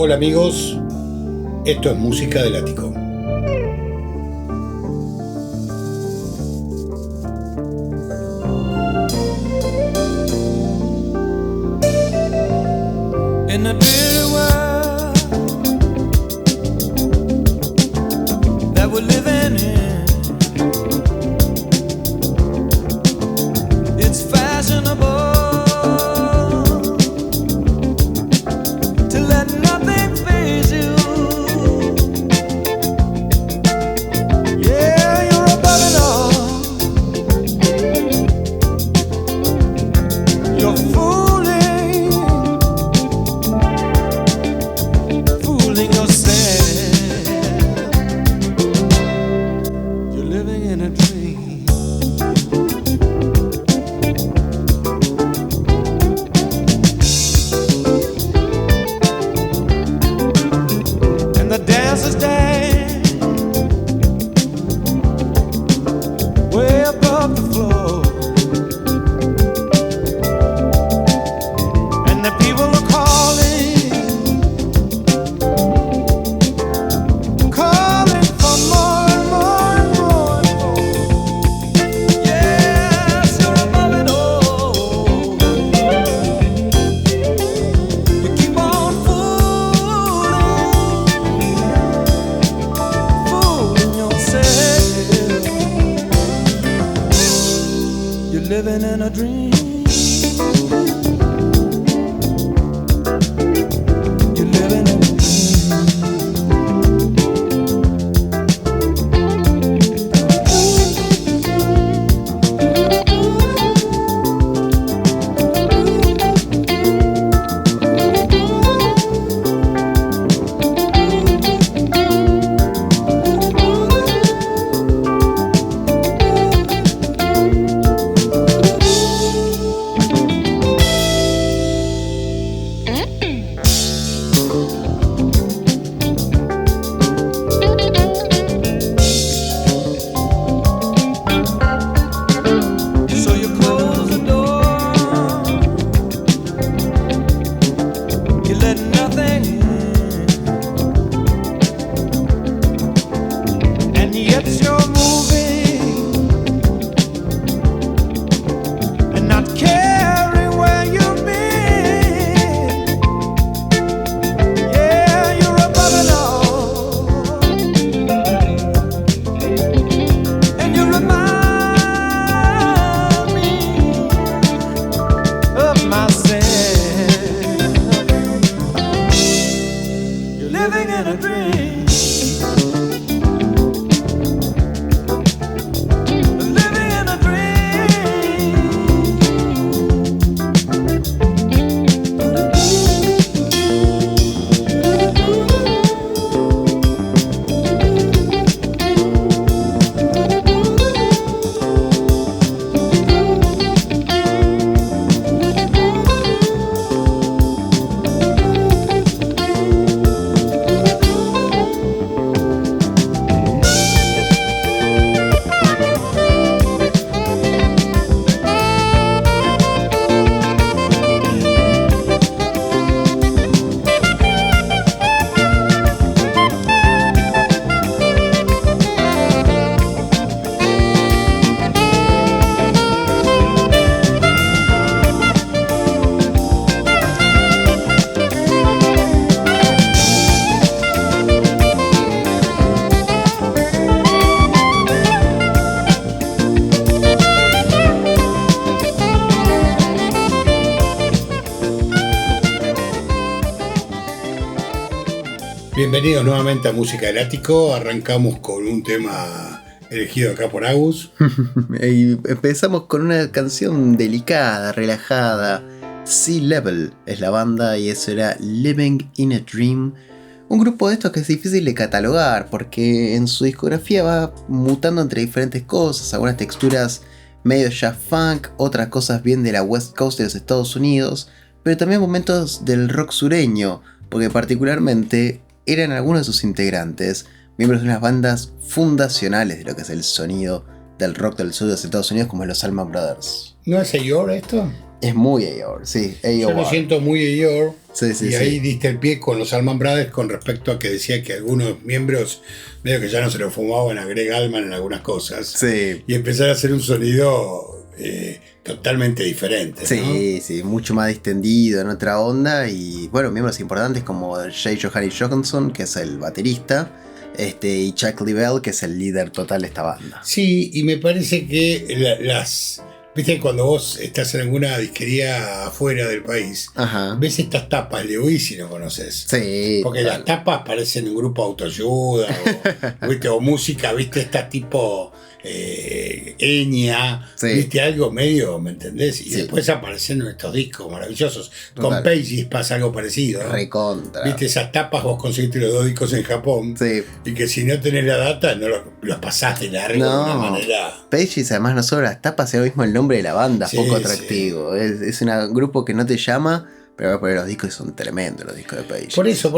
Hola amigos, esto es Música del Ático. In the dreary world that we're living in, it's fashionable to let nothing faze you. Yeah, you're above it all. You're fooling yourself. You're living in a dream. And the dancers dance way above the floor, and the people are calling for more and more and more and more. Yes, you're above it all. You keep on fooling yourself. You're living in a dream. You're living in a dream. Bienvenidos nuevamente a Música del Ático. Arrancamos con un tema elegido acá por Agus. Y empezamos con una canción delicada, relajada. Sea Level es la banda y eso era Living in a Dream. Un grupo de estos que es difícil de catalogar porque en su discografía va mutando entre diferentes cosas, algunas texturas medio jazz funk, otras cosas bien de la West Coast de los Estados Unidos, pero también momentos del rock sureño, porque particularmente eran algunos de sus integrantes miembros de unas bandas fundacionales de lo que es el sonido del rock del sur de los Estados Unidos, como los Allman Brothers. ¿No es Ayor esto? Es muy AOR, sí, Yo lo AOR. siento muy Eeyore. Sí, sí, Y sí. ahí diste el pie con los Allman Brothers con respecto a que decía que algunos miembros medio que ya no se lo fumaban a Greg Allman en algunas cosas. Sí, Y empezar a hacer un sonido totalmente diferente. ¿no? sí, sí, mucho más distendido, en otra onda. Y bueno, miembros importantes como Jay Johanny Johansson, que es el baterista, y Chuck Leavell, que es el líder total de esta banda. Sí, y me parece que las... Viste, cuando vos estás en alguna disquería afuera del país, Ajá. ves estas tapas de Luis y no conoces. Sí. Porque total. las tapas parecen un grupo de autoayuda ¿viste? O música, viste, esta tipo Enya, Sí. viste, algo medio, ¿me entendés? Y Sí. después aparecen estos discos maravillosos. Total. Con Pages pasa algo parecido. ¿no? Recontra. Viste, esas tapas vos conseguiste los 2 discos en Japón. Sí. Y que si no tenés la data, no los pasás de largo No. de una manera. Pages, además, no solo las tapas, es mismo el nombre de la banda, Sí, poco sí. atractivo. Es un grupo que no te llama, pero va a poner los discos y son tremendos los discos de Pages. Por eso.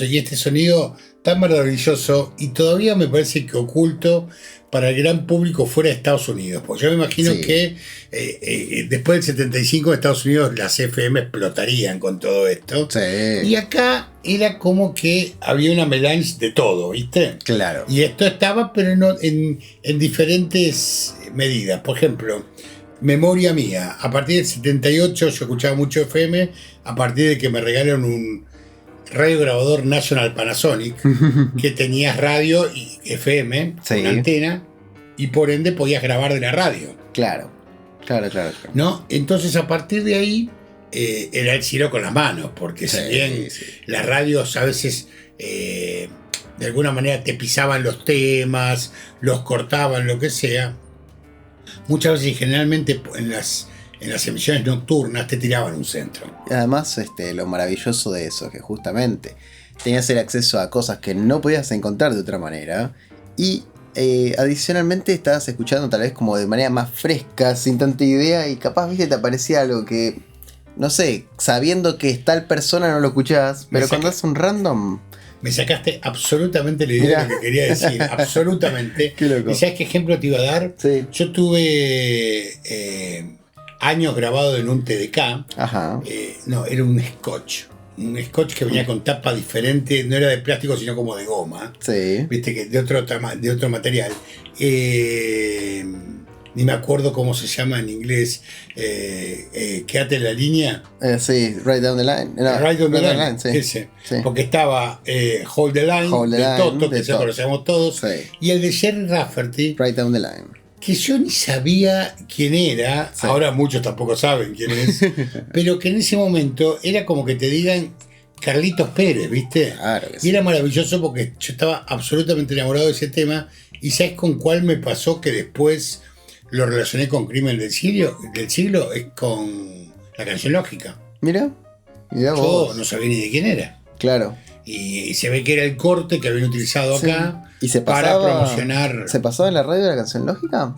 Y este sonido tan maravilloso y todavía me parece que oculto para el gran público fuera de Estados Unidos. Porque yo me imagino Sí. que después del 75 en Estados Unidos las FM explotarían con todo esto. Sí, Y acá era como que había una melange de todo, ¿viste? claro. Y esto estaba, pero no, en diferentes medidas. Por ejemplo, memoria mía. A partir del 78 yo escuchaba mucho FM. A partir de que me regalaron un radiograbador National Panasonic, que tenías radio y FM, Sí. una antena, y por ende podías grabar de la radio, Claro. Claro. ¿no? Entonces a partir de ahí era el cielo con las manos, porque Sí, si bien sí. las radios a veces de alguna manera te pisaban los temas, los cortaban, lo que sea, muchas veces y generalmente en las emisiones nocturnas te tiraban un centro. Y además, lo maravilloso de eso es que justamente tenías el acceso a cosas que no podías encontrar de otra manera. Y adicionalmente estabas escuchando tal vez como de manera más fresca, sin tanta idea. Y capaz, viste, te aparecía algo que, no sé, sabiendo que tal persona no lo escuchás. Pero cuando es un random... Me sacaste absolutamente la idea Mirá. de lo que quería decir, absolutamente. Qué loco. ¿Y sabes qué ejemplo te iba a dar? Sí. Yo tuve años grabado en un TDK. Ajá. No, era un scotch. Un scotch que venía con tapa diferente, no era de plástico, sino como de goma. Sí. Viste que de otro material. Ni me acuerdo cómo se llama en inglés. Quédate en la línea. Sí, Right Down the Line. No, Right on the line, sí. ese. Sí. Porque estaba Hold the Line, Hold the de Line, Toto, de que se Toto. conocemos todos, Sí. y el de Jerry Rafferty, Right Down the Line. que yo ni sabía quién era, Sí. ahora muchos tampoco saben quién es, pero que en ese momento era como que te digan Carlitos Pérez, ¿viste? Claro que Y sí. era maravilloso porque yo estaba absolutamente enamorado de ese tema, y ¿sabes con cuál me pasó que después lo relacioné con Crimen del Siglo? Es con la canción Lógica. Mira Yo vos. no sabía ni de quién era. Claro. Y se ve que era el corte que habían utilizado Sí. acá ¿Y se para pasaba, promocionar ¿Se pasaba en la radio de la canción lógica?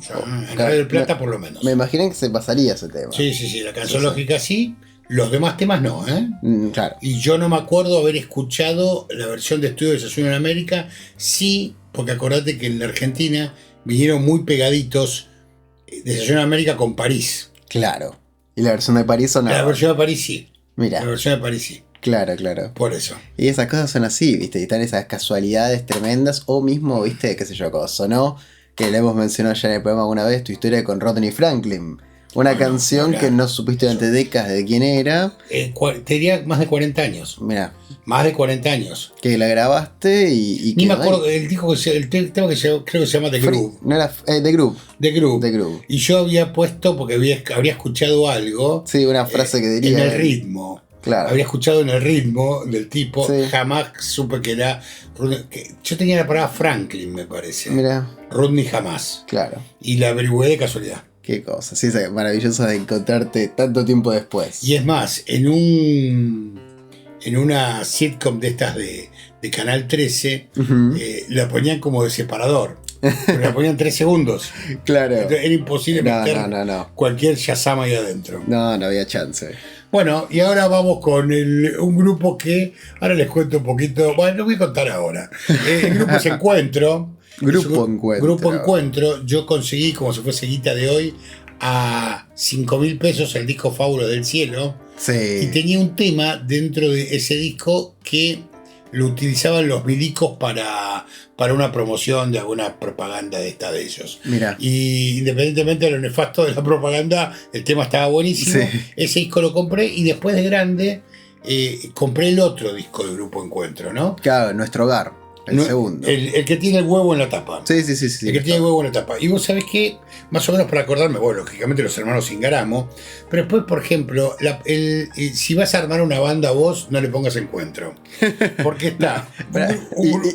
en Radio del Plata por lo menos. Me imaginé que se pasaría ese tema. Sí, la canción Sí, sí. Lógica sí, los demás temas no, ¿eh? Claro. Y yo no me acuerdo haber escuchado la versión de estudio de Desayuno en América, sí, porque acordate que en la Argentina vinieron muy pegaditos Desayuno en América con París. Claro. Y la versión de París sonaba. La versión de París sí, la Mira, versión de París sí, claro. por eso. Y esas cosas son así, ¿viste? Y están esas casualidades tremendas. O mismo, ¿viste? Qué sé yo, como sonó, que le hemos mencionado ya en el programa alguna vez, tu historia con Rodney Franklin. Una Bueno, canción claro. que no supiste durante décadas de quién era. Te diría más de 40 años. Mira, Más de 40 años. que la grabaste y Ni me quedó acuerdo, ahí. el tema que creo que se llama The Groove. No era The Groove. The Groove. The Groove. Y yo había puesto, porque habría escuchado algo Sí, una frase que diría. en el ritmo. Claro. Habría escuchado en el ritmo del tipo, Sí. jamás supe que era. Yo tenía la palabra Franklin, me parece. Mira, Rodney jamás. claro. Y la averigüé de casualidad. Qué cosa. Sí, es maravilloso de encontrarte tanto tiempo después. Y es más, en una sitcom de estas de Canal 13, Ujú. la ponían como de separador. Pero la ponían 3 segundos. Claro. Entonces, era imposible meter No. cualquier Shazam ahí adentro. No había chance. Bueno, y ahora vamos con un grupo que, ahora les cuento un poquito, bueno, lo voy a contar ahora. El grupo es Encuentro. Grupo Es un Encuentro. Grupo Encuentro. Yo conseguí, como si fuese guita de hoy, a 5.000 pesos el disco Fauno del Cielo. Y Sí. tenía un tema dentro de ese disco que lo utilizaban los milicos para una promoción de alguna propaganda de ellos. Mira. Y independientemente de lo nefasto de la propaganda, el tema estaba buenísimo. Sí. Ese disco lo compré y después de grande compré el otro disco de Grupo Encuentro, ¿no? Claro, Nuestro Hogar, el No, segundo. El que tiene el huevo en la tapa. Sí, sí, sí, sí. El que tiene el huevo en la tapa. Y vos sabés que, más o menos para acordarme, bueno, lógicamente los hermanos Ingaramo, pero después, por ejemplo, si vas a armar una banda vos, no le pongas Encuentro. Porque está.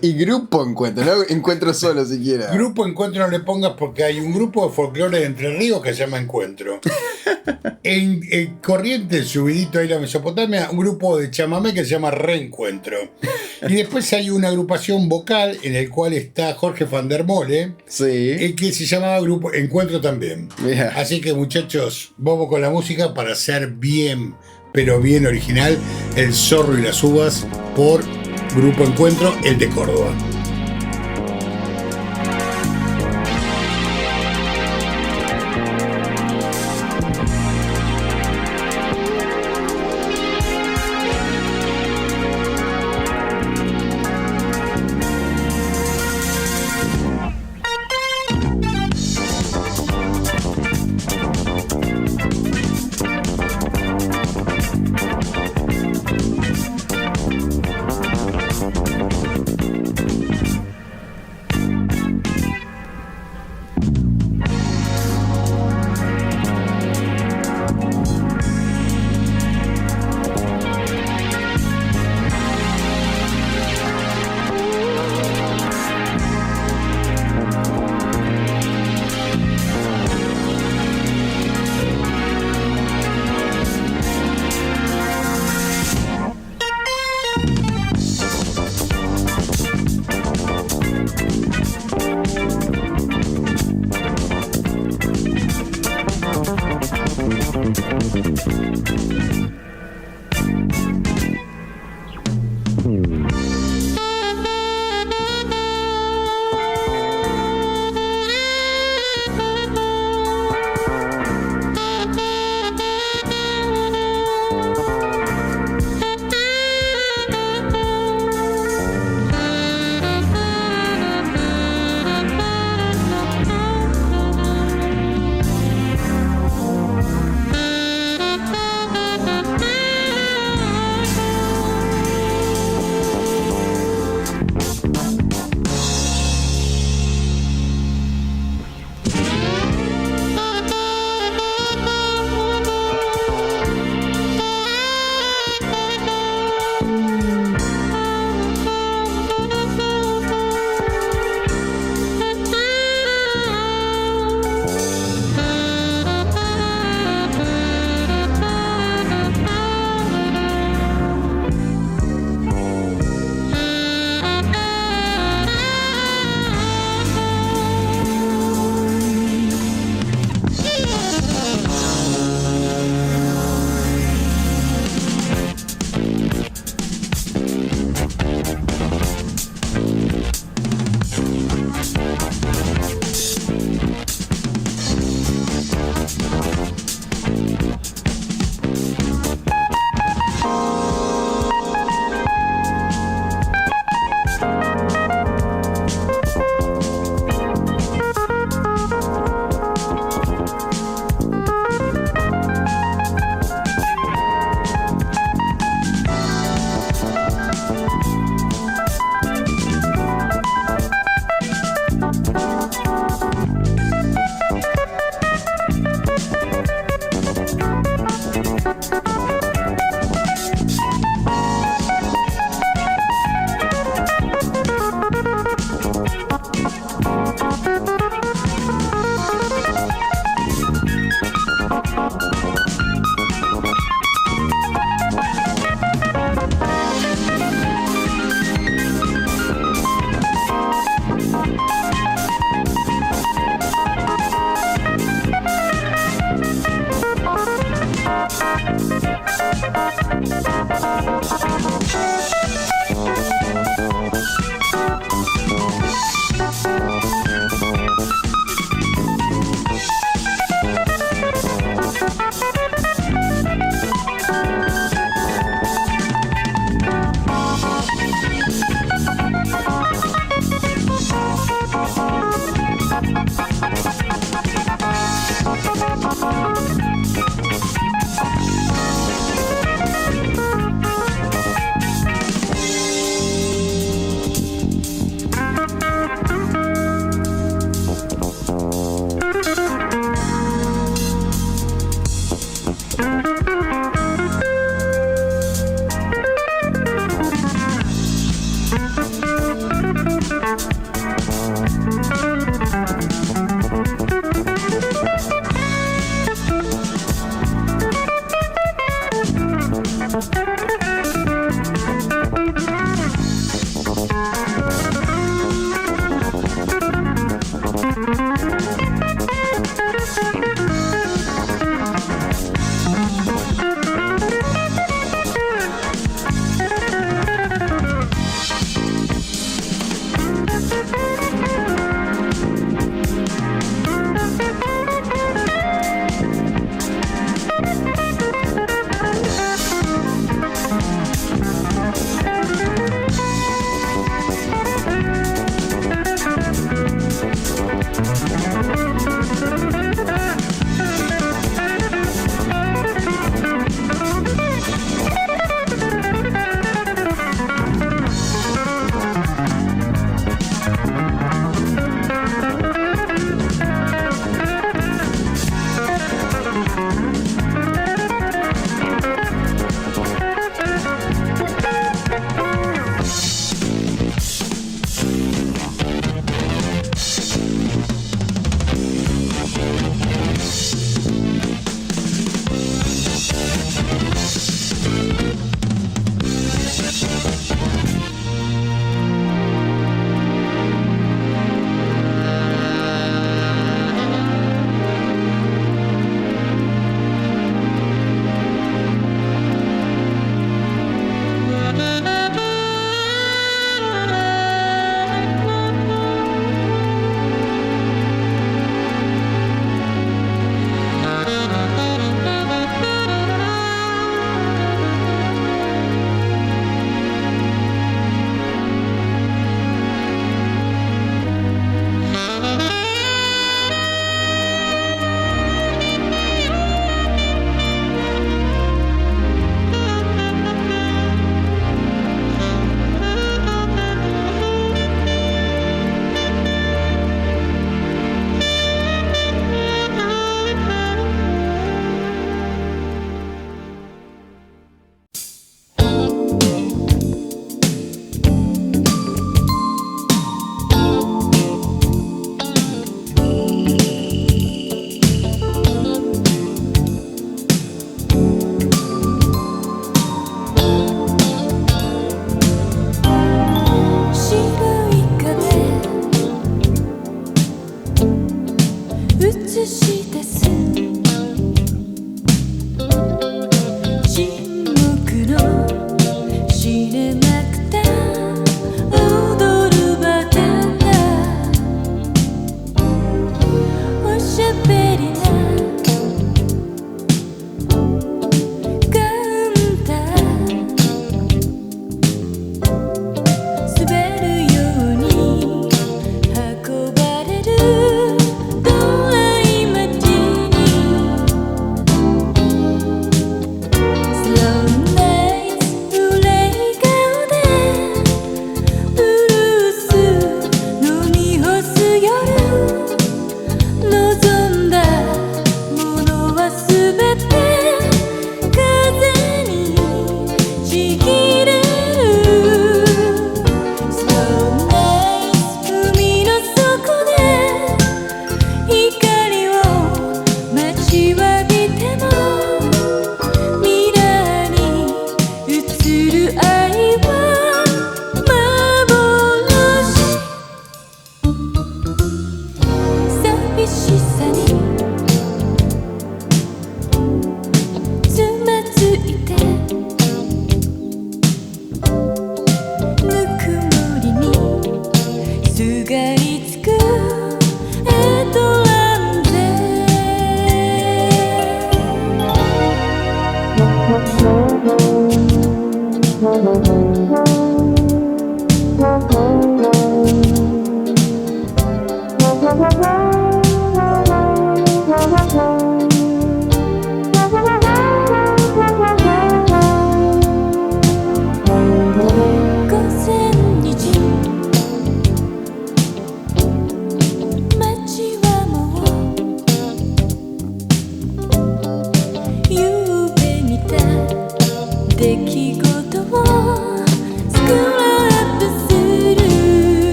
Y Grupo Encuentro, no Encuentro solo siquiera. Grupo Encuentro no le pongas porque hay un grupo de folclore de Entre Ríos que se llama Encuentro. En Corrientes, subidito ahí la Mesopotamia, un grupo de chamamé que se llama Reencuentro. Y después hay una agrupación vocal en el cual está Jorge van der Mole, Sí. que se llamaba Grupo Encuentro también. Mira. Así que muchachos, vamos con la música para hacer bien, pero bien original, El Zorro y las Uvas por Grupo Encuentro, el de Córdoba.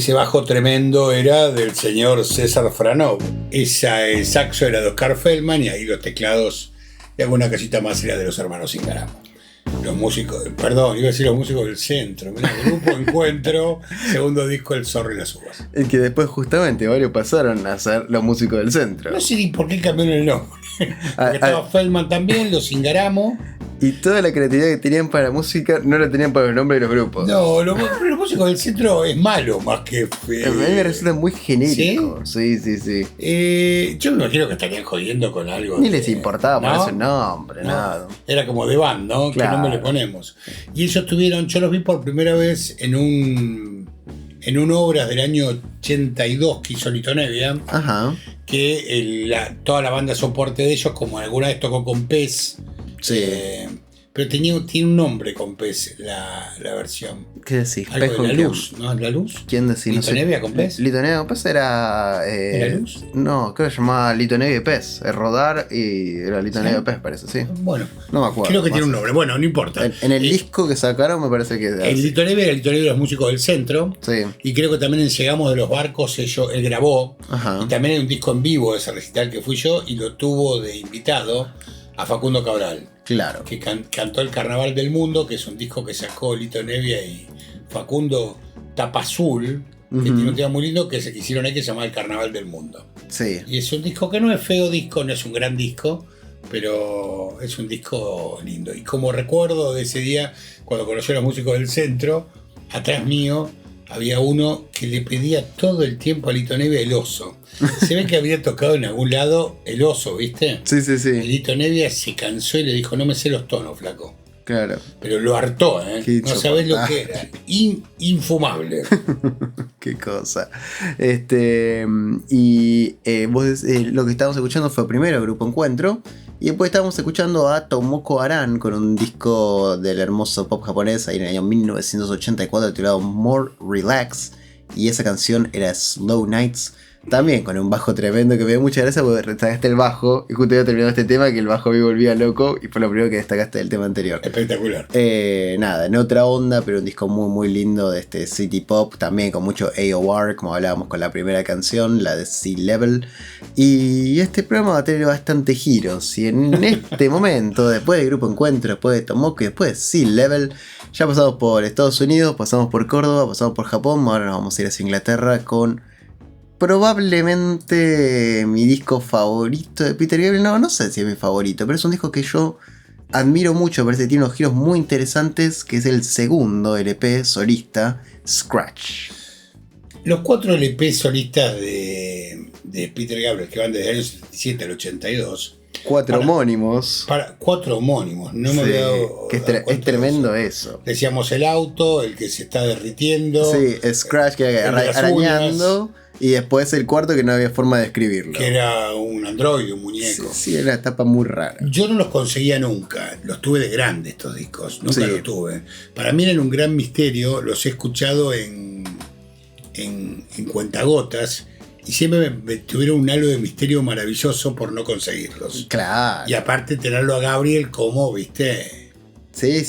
ese bajo tremendo era del señor César Franov. El saxo era de Oscar Feldman y ahí los teclados y alguna casita más era de los hermanos Ingaramo. Los músicos, perdón, iba a decir los músicos del centro. Mirá, Grupo Encuentro, segundo disco El Zorro y las Uvas. Es que después justamente varios pasaron a ser los músicos del centro. No sé ni por qué cambiaron el nombre. Porque estaba Feldman también, los Ingaramo. Y toda la creatividad que tenían para la música no la tenían para los nombres de los grupos. No, los músicos del centro es malo más que... A mí me resulta muy genérico. Sí. Yo me imagino que estarían jodiendo con algo. Ni les importaba ¿no? ponerse un nombre, No, nada. Era como de band, ¿no? Claro. ¿Qué nombre le ponemos? Y ellos tuvieron, yo los vi por primera vez en un obras del año 82 que hizo Lito Nevia, Ajá. que toda la banda soporte de ellos, como alguna vez tocó con Pez, Sí. pero tiene un nombre con Pez la versión. ¿Qué decís? Algo ¿Pez de con La quién? Luz, ¿no? ¿La Luz? ¿Quién decís? ¿Lito Nevia con Pez? Lito Nevia con Pez era. ¿Era Luz? No, creo que se llamaba Lito Nevia y Pez. Es Rodar y era Lito Nevia y Pez, parece, sí. Bueno, No me acuerdo. creo que tiene un más. nombre. Bueno, no importa. En el disco que sacaron me parece que. El Lito Nevia era el Lito Nevia de los músicos del centro. Sí. Y creo que también en Llegamos de los Barcos él grabó. Ajá. Y también hay un disco en vivo de ese recital que fui yo y lo tuvo de invitado a Facundo Cabral, Claro. que cantó El Carnaval del Mundo, que es un disco que sacó Lito Nevia y Facundo Tapa Azul, que tiene un tema muy lindo que se hicieron ahí que se llama El Carnaval del Mundo. Sí. Y es un disco que no es feo disco, no es un gran disco, pero es un disco lindo. Y como recuerdo de ese día, cuando conocí a los músicos del centro, atrás mío había uno que le pedía todo el tiempo a Lito Nevia el oso. Se ve que había tocado en algún lado el oso, ¿viste? Sí. Y Lito Nevia se cansó y le dijo, no me sé los tonos, flaco. Claro. Pero lo hartó, ¿eh? Qué No sabés lo que era. Infumable. Qué cosa. Vos lo que estábamos escuchando fue primero Grupo Encuentro. Y después estábamos escuchando a Tomoko Aran con un disco del hermoso pop japonés ahí en el año 1984 titulado More Relax. Y esa canción era Slow Nights. También con un bajo tremendo que me dio mucha gracia porque destacaste el bajo. Y justo había terminado este tema que el bajo me volvía loco. Y fue lo primero que destacaste del tema anterior. Espectacular. Nada, en otra onda, pero un disco muy muy lindo de City Pop, también con mucho AOR, como hablábamos con la primera canción, la de Sea Level. Y este programa va a tener bastante giros. Y en este momento, después del Grupo Encuentro, después de Tomoko y después de Sea Level, ya pasamos por Estados Unidos, pasamos por Córdoba, pasamos por Japón, ahora nos vamos a ir hacia Inglaterra con probablemente mi disco favorito de Peter Gabriel. No sé si es mi favorito, pero es un disco que yo admiro mucho, me parece que tiene unos giros muy interesantes, que es el segundo LP solista, Scratch. Los 4 LP solistas de Peter Gabriel, que van desde el año 77 al 82. 4 homónimos. 4 homónimos, no me había dado que cuenta es de tremendo eso. Decíamos el auto, el que se está derritiendo. Sí, Scratch que era el de las arañando. Y después el cuarto que no había forma de escribirlo. Que era un androide, un muñeco. Sí, era una etapa muy rara. Yo no los conseguía nunca, los tuve de grande estos discos, nunca Sí. los tuve. Para mí eran un gran misterio, los he escuchado en cuentagotas y siempre me tuvieron un halo de misterio maravilloso por no conseguirlos. Claro. Y aparte tenerlo a Gabriel como, viste, Sí.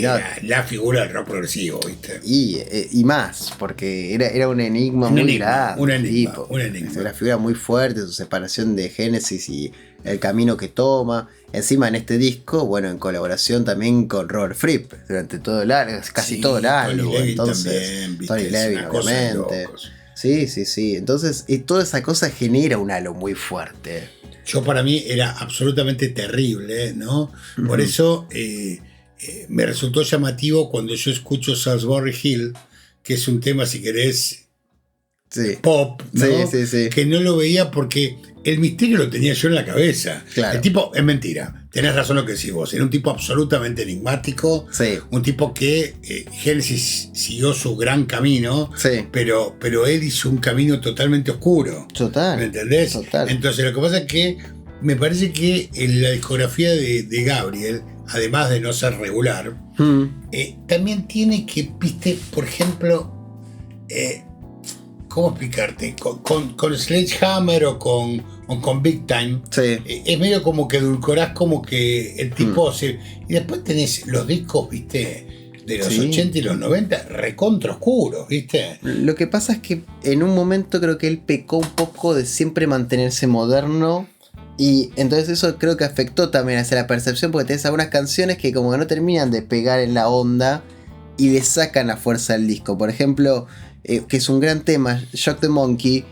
No, la figura del rock progresivo, viste. y más, porque era un enigma muy grande. Un enigma, tipo. un enigma. Es una figura muy fuerte, su separación de Génesis y el camino que toma. Encima en este disco, bueno, en colaboración también con Robert Fripp, durante todo el álbum, casi Sí, todo el álbum. Tony Levin Entonces, también, viste, Tony es Levin, una cosa de obviamente. locos. Sí. Entonces, toda esa cosa genera un halo muy fuerte. Yo para mí era absolutamente terrible, ¿no? Por eso me resultó llamativo cuando yo escucho Salisbury Hill, que es un tema, si querés, Sí. pop, ¿no? Sí. Que no lo veía porque el misterio lo tenía yo en la cabeza. Claro. El tipo, es mentira, tenés razón lo que decís vos, era un tipo absolutamente enigmático, Sí. un tipo que Génesis siguió su gran camino, Sí. pero él hizo un camino totalmente oscuro. Total. ¿Me entendés? Total. Entonces lo que pasa es que me parece que en la discografía de Gabriel, además de no ser regular, también tiene que, viste, por ejemplo, ¿cómo explicarte? Con Sledgehammer o con Big Time, Sí. es medio como que edulcorás como que el tipo y después tenés los discos, viste, de los Sí. 80 y los 90 recontra oscuros, ¿viste? Lo que pasa es que en un momento creo que él pecó un poco de siempre mantenerse moderno. Y entonces eso creo que afectó también hacia la percepción, porque tenés algunas canciones que como que no terminan de pegar en la onda y le sacan la fuerza al disco. Por ejemplo, que es un gran tema, Shock the Monkey,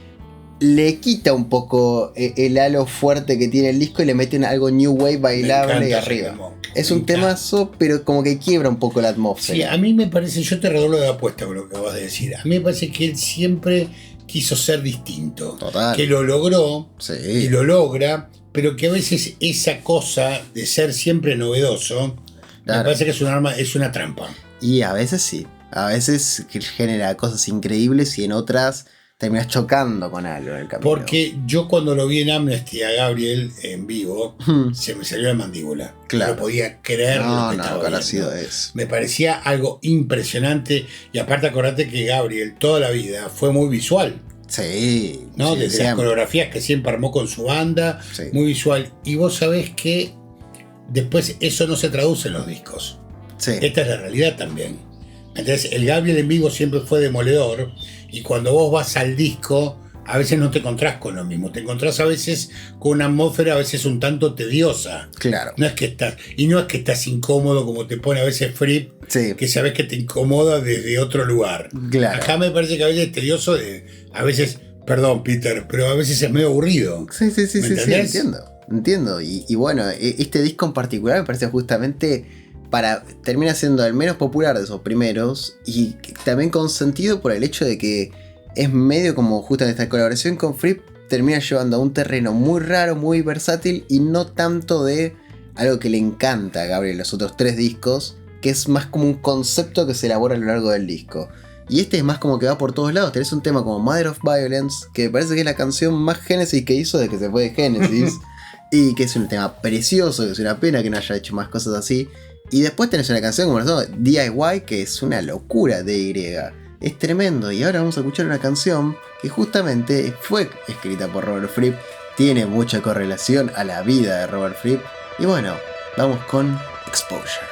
le quita un poco el halo fuerte que tiene el disco y le mete algo new wave bailable arriba. Es un temazo, pero como que quiebra un poco la Sí, atmósfera. a mí me parece, yo te redoblo de apuesta con lo que acabas de decir. A mí me parece que él siempre quiso ser distinto. Total. Que lo logró y Sí. lo logra, pero que a veces esa cosa de ser siempre novedoso, me Claro. parece que es un arma, es una trampa. Y a veces sí. A veces genera cosas increíbles y en otras terminas chocando con algo en el camino. Porque yo cuando lo vi en Amnesty a Gabriel en vivo, Hmm. se me salió la mandíbula. Claro. No podía creer lo No, que no, estaba que habrá viendo. sido eso. Me parecía algo impresionante. Y aparte acordate que Gabriel toda la vida fue muy visual, Sí. ¿no? Sí, Desde las siempre. coreografías que siempre armó con su banda, Sí. muy visual. Y vos sabés que después eso no se traduce en los discos. Sí. Esta es la realidad también. Entonces el Gabriel en vivo siempre fue demoledor. Y cuando vos vas al disco, a veces no te encontrás con lo mismo. Te encontrás a veces con una atmósfera a veces un tanto tediosa. Claro. No es que estás incómodo como te pone a veces Fripp, Sí. que sabes que te incomoda desde otro lugar. Claro. Acá me parece que a veces es tedioso, a veces, perdón Peter, pero a veces es medio aburrido. Sí, sí, sí, ¿Me sí, sí, entendés? entiendo. Y bueno, este disco en particular me parece justamente termina siendo el menos popular de esos primeros y también con sentido por el hecho de que es medio como justamente esta colaboración con Fripp termina llevando a un terreno muy raro, muy versátil y no tanto de algo que le encanta a Gabriel los otros tres discos, que es más como un concepto que se elabora a lo largo del disco. Y este es más como que va por todos lados. Tenés un tema como Mother of Violence, que me parece que es la canción más Genesis que hizo desde que se fue de Genesis. Y que es un tema precioso, que es una pena que no haya hecho más cosas así. Y después tenés una canción como la DIY, que es una locura de Y. Es tremendo. Y ahora vamos a escuchar una canción que justamente fue escrita por Robert Fripp. Tiene mucha correlación a la vida de Robert Fripp. Y bueno, vamos con Exposure.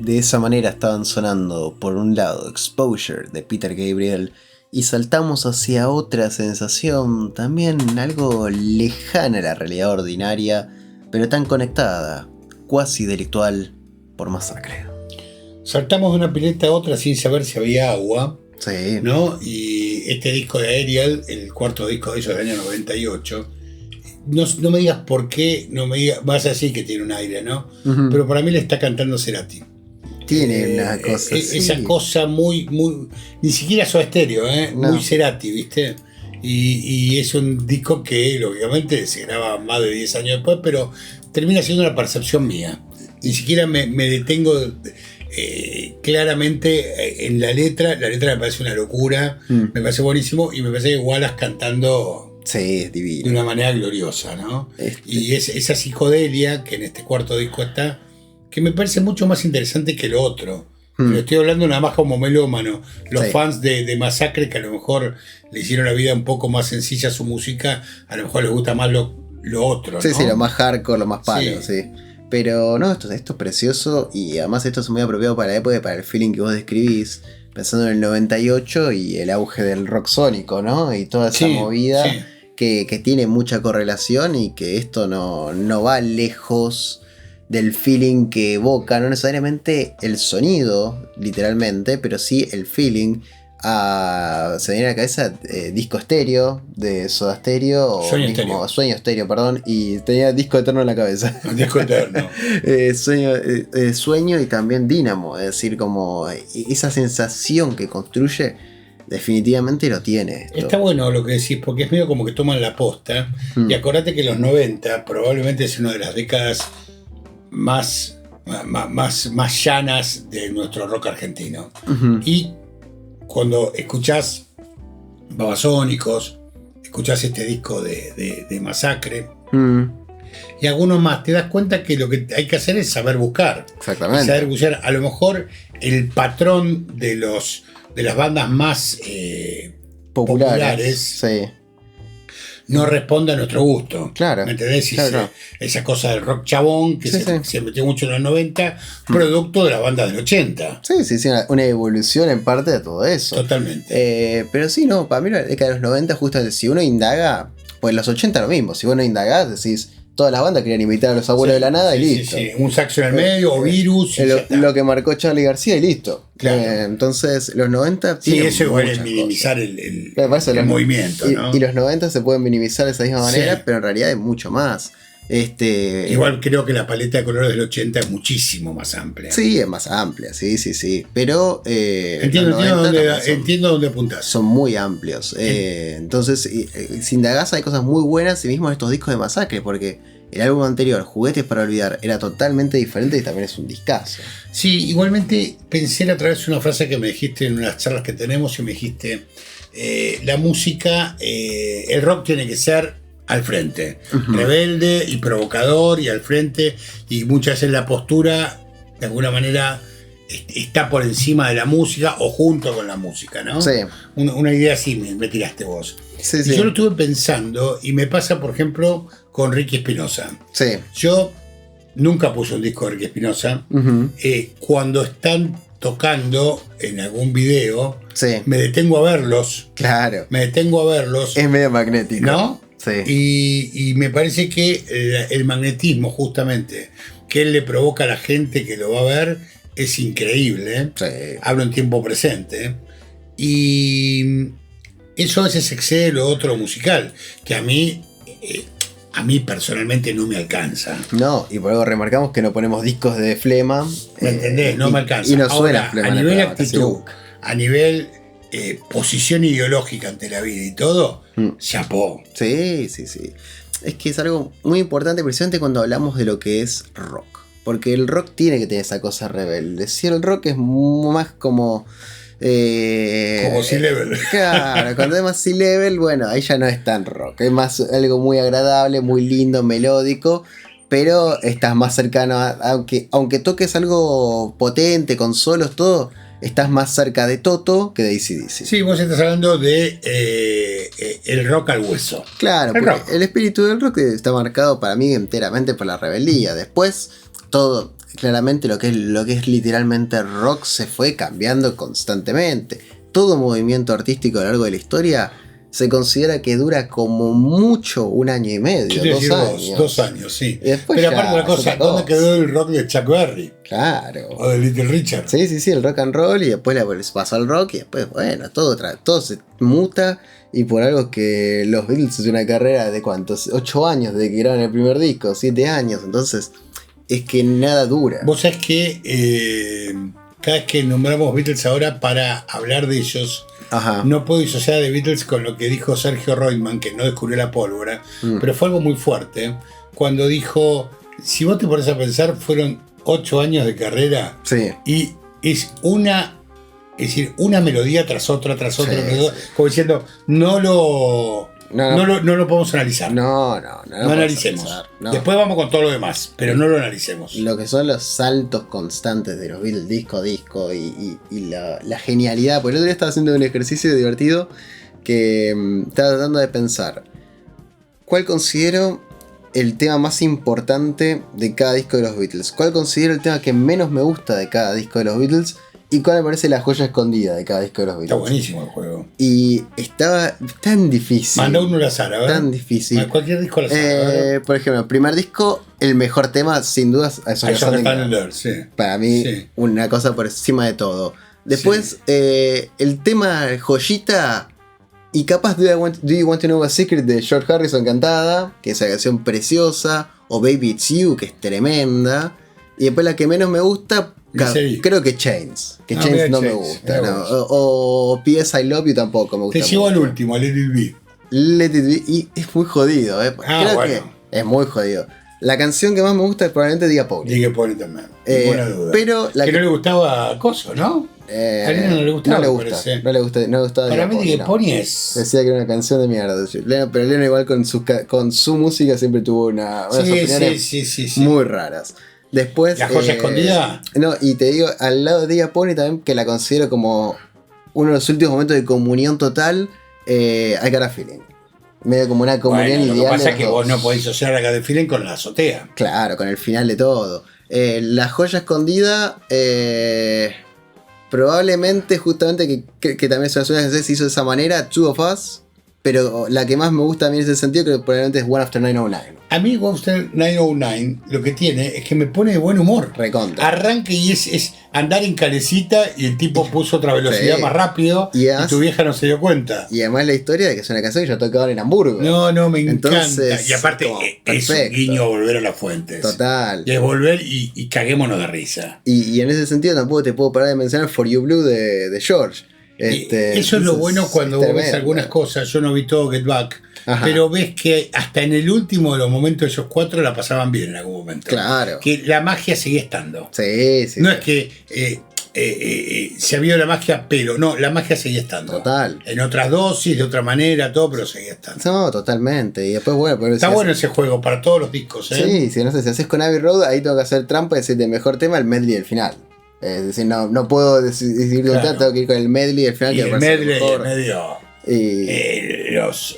de esa manera estaban sonando por un lado Exposure de Peter Gabriel y saltamos hacia otra sensación también algo lejana a la realidad ordinaria, pero tan conectada, cuasi delictual por Masacre. Saltamos de una pileta a otra sin saber si había agua, Sí. ¿no? Y este disco de Aerial, el cuarto disco de ellos del año 98, no me digas por qué, no me digas, vas a decir que tiene un aire, ¿no? Ujú. Pero para mí le está cantando Cerati. Tiene una cosa así. Esa cosa muy, ni siquiera Soda Stereo, No. muy Cerati, ¿viste? Y es un disco que lógicamente se graba más de 10 años después, pero termina siendo una percepción mía. Ni siquiera me detengo claramente en la letra me parece una locura, me parece buenísimo y me parece que Wallace cantando Sí, es de divino. una manera gloriosa, ¿no? Este- Y esa psicodelia que en este cuarto disco está, que me parece mucho más interesante que lo otro. Pero estoy hablando nada más como melómano. Los Sí. fans de Masacre, que a lo mejor le hicieron la vida un poco más sencilla a su música, a lo mejor les gusta más lo otro, Sí, ¿no? sí, lo más hardcore, lo más palo, Sí. sí. Pero no, esto es precioso y además esto es muy apropiado para la época y para el feeling que vos describís, pensando en el 98 y el auge del rock sónico, ¿no? Y toda esa Sí, movida sí. que tiene mucha correlación y que esto no va lejos del feeling que evoca, no necesariamente el sonido, literalmente, pero sí el feeling. Se me viene a la cabeza Disco Estéreo de Soda Stereo o Sueño mismo Estéreo. Sueño Estéreo, perdón, y tenía Disco Eterno en la cabeza. Un disco eterno. Sueño y también Dínamo, es decir, como esa sensación que construye definitivamente lo tiene esto. Está bueno lo que decís, porque es medio como que toman la posta. Y acordate que los 90 probablemente es una de las décadas más llanas de nuestro rock argentino. Ujú. Y cuando escuchás Babasónicos, escuchás este disco de Masacre Mm, y algunos más, te das cuenta que lo que hay que hacer es saber buscar. exactamente. Saber buscar. A lo mejor el patrón de las bandas más populares Sí. no responde a nuestro gusto. Claro, ¿Me entendés? claro. Esa cosa del rock chabón que Sí, sí. se metió mucho en los 90, producto de la banda del 80. Sí, una evolución en parte de todo eso. Totalmente. Pero sí, no, para mí la década de los 90, justamente, si uno indaga, pues los 80 lo mismo, si vos no indagás, decís, todas las bandas querían imitar a los abuelos de la nada y Sí, listo. sí. Un saxo en el medio o virus. Y ya está. Lo que marcó Charly García y listo. Claro. Entonces, los 90 Sí, tienen eso igual es muchas minimizar cosas. el Me parece el los- movimiento, ¿no? y los 90 se pueden minimizar de esa misma manera, Sí. pero en realidad hay mucho más. Igual creo que la paleta de colores del 80 es muchísimo más amplia. Sí, es más amplia, sí. Pero Entiendo, los 90 también son- entiendo dónde apuntás. son muy amplios. Entonces, si indagás, hay cosas muy buenas y mismo en estos discos de Masacre, porque el álbum anterior, Juguetes para Olvidar, era totalmente diferente y también es un discazo. Sí, igualmente pensé a través de una frase que me dijiste en unas charlas que tenemos y me dijiste, la música, el rock tiene que ser al frente, rebelde y provocador y al frente, y muchas veces la postura de alguna manera está por encima de la música o junto con la música, ¿no? Sí. Una idea así me tiraste vos. Sí, Y sí. yo lo estuve pensando y me pasa, por ejemplo, con Ricky Espinosa. Sí. Yo nunca puse un disco de Ricky Espinosa. Ujú. Cuando están tocando en algún video, Sí. me detengo a verlos. Claro. Es medio magnético. ¿no? Sí. Y me parece que el magnetismo, justamente, que él le provoca a la gente que lo va a ver, es increíble. Sí. Hablo en tiempo presente. Y eso a veces excede lo otro musical, que a mí personalmente no me alcanza. No, y por algo remarcamos que no ponemos discos de Flema. ¿Me entendés? No me alcanza. Y no suena Ahora, Flema. a en el nivel programa, casi actitud, nunca. a nivel posición ideológica ante la vida y todo, chapó. Sí. Es que es algo muy importante, precisamente cuando hablamos de lo que es rock. Porque el rock tiene que tener esa cosa rebelde. Si el rock es más como. Como C-Level. Claro, cuando es más C-Level, bueno, ahí ya no es tan rock. Es más algo muy agradable, muy lindo, melódico. Pero estás más cercano a. Aunque toques algo potente, con solos, todo. Estás más cerca de Toto que de AC/DC. Sí, vos estás hablando de el rock al hueso. Claro, El porque rock. el espíritu del rock está marcado para mí enteramente por la rebeldía. Después, todo claramente lo que es literalmente rock se fue cambiando constantemente. Todo movimiento artístico a lo largo de la historia se considera que dura como mucho 1 año y medio, 2 años. 2 años, sí. Y después Pero ya aparte de la es cosa, otra ¿dónde cosa. quedó el rock de Chuck Berry? Claro. O de Little Richard. Sí, el rock and roll y después se pasó al rock y después, bueno, todo se muta y por algo que los Beatles es una carrera de ¿cuántos? 8 años desde que grabaron el primer disco, 7 años, entonces es que nada dura. Vos sabés que cada vez que nombramos Beatles ahora para hablar de ellos, Ajá. no puedo disociar de Beatles con lo que dijo Sergio Reutemann, que no descubrió la pólvora, pero fue algo muy fuerte, cuando dijo, si vos te pones a pensar, fueron 8 años de carrera Sí. y es una melodía tras otra, Sí, como diciendo, no lo podemos analizar. No analicemos. no. Después vamos con todo lo demás, pero no lo analicemos. Lo que son los saltos constantes de los Beatles disco a disco y la genialidad. Porque el otro día estaba haciendo un ejercicio divertido que estaba tratando de pensar cuál considero el tema más importante de cada disco de los Beatles, cuál considero el tema que menos me gusta de cada disco de los Beatles y cuál me parece la joya escondida de cada disco de los Beatles. Está buenísimo el juego. Y estaba tan difícil. Manda uno al azar, a ver. Tan difícil. Cualquier disco al azar. a ver. Por ejemplo, el primer disco, el mejor tema, sin dudas, es I Shall Stand and Learn, sí. Para mí, Sí. una cosa por encima de todo. Después, el tema joyita, y capaz Do You Want to Know a Secret de George Harrison cantada, que es una canción preciosa, o Baby It's You, que es tremenda. Y después la que menos me gusta, Misery. creo que Chains. Que Ah, Chains mira, no me Chains, gusta. mira No. vos. O P.S. I Love You tampoco me gusta. Te llevo al mucho. último, al Let It Be. Let It Be, y es muy jodido, creo bueno. que es muy jodido. La canción que más me gusta es probablemente Diga Pony. Dije Pony también. Ninguna duda. Pero la que no le gustaba a Coso, ¿no? A Lennon no le gustaba, no le me gusta, parece. no le gustaba Para Diga mí Pony, Dije no. Pony es... Decía que era una canción de mierda. Pero Lennon igual con su música siempre tuvo unas opiniones sí. muy raras. Después, ¿La joya escondida? No, y te digo, al lado de Diga Pony también, que la considero como uno de los últimos momentos de comunión total, I Got a Feeling. Medio como una comunión Bueno, lo que ideal. pasa de es que los vos dos. no podés asociar a cada feeling con la azotea. Claro, con el final de todo. La joya escondida, probablemente justamente que también es una suya que se hizo de esa manera, Two of Us. Pero la que más me gusta a mí en ese sentido, creo que probablemente es One After 909. A mí Webster 909 lo que tiene es que me pone de buen humor. Recontra. Arranca y es andar en calecita y el tipo puso otra velocidad Sí. más rápido Y y además- tu vieja no se dio cuenta. Y además la historia de que es una canción que ya tocaban en Hamburgo. No, me Entonces, encanta. Y aparte como, es un perfecto. guiño a volver a las fuentes. Total. Y es volver y caguémonos de risa. Y en ese sentido tampoco te puedo parar de mencionar For You Blue de George. Eso es lo bueno cuando vos ves tremendo. algunas cosas. Yo no vi todo Get Back. Ajá. Pero ves que hasta en el último de los momentos ellos 4 la pasaban bien en algún momento. Claro. Que la magia seguía estando. Sí. No es que se había la magia, pero no, la magia seguía estando. Total. En otras dosis, de otra manera, todo, pero seguía estando. No, totalmente. Y después, bueno, pero Está si bueno ese juego para todos los discos, ¿eh? Sí, si no sé, si haces con Abbey Road, ahí tengo que hacer trampa y decir de mejor tema el medley del final. Es decir, no puedo decidir Claro. tengo que ir con el medley del final Y que el me parece medley, mejor. medio. Y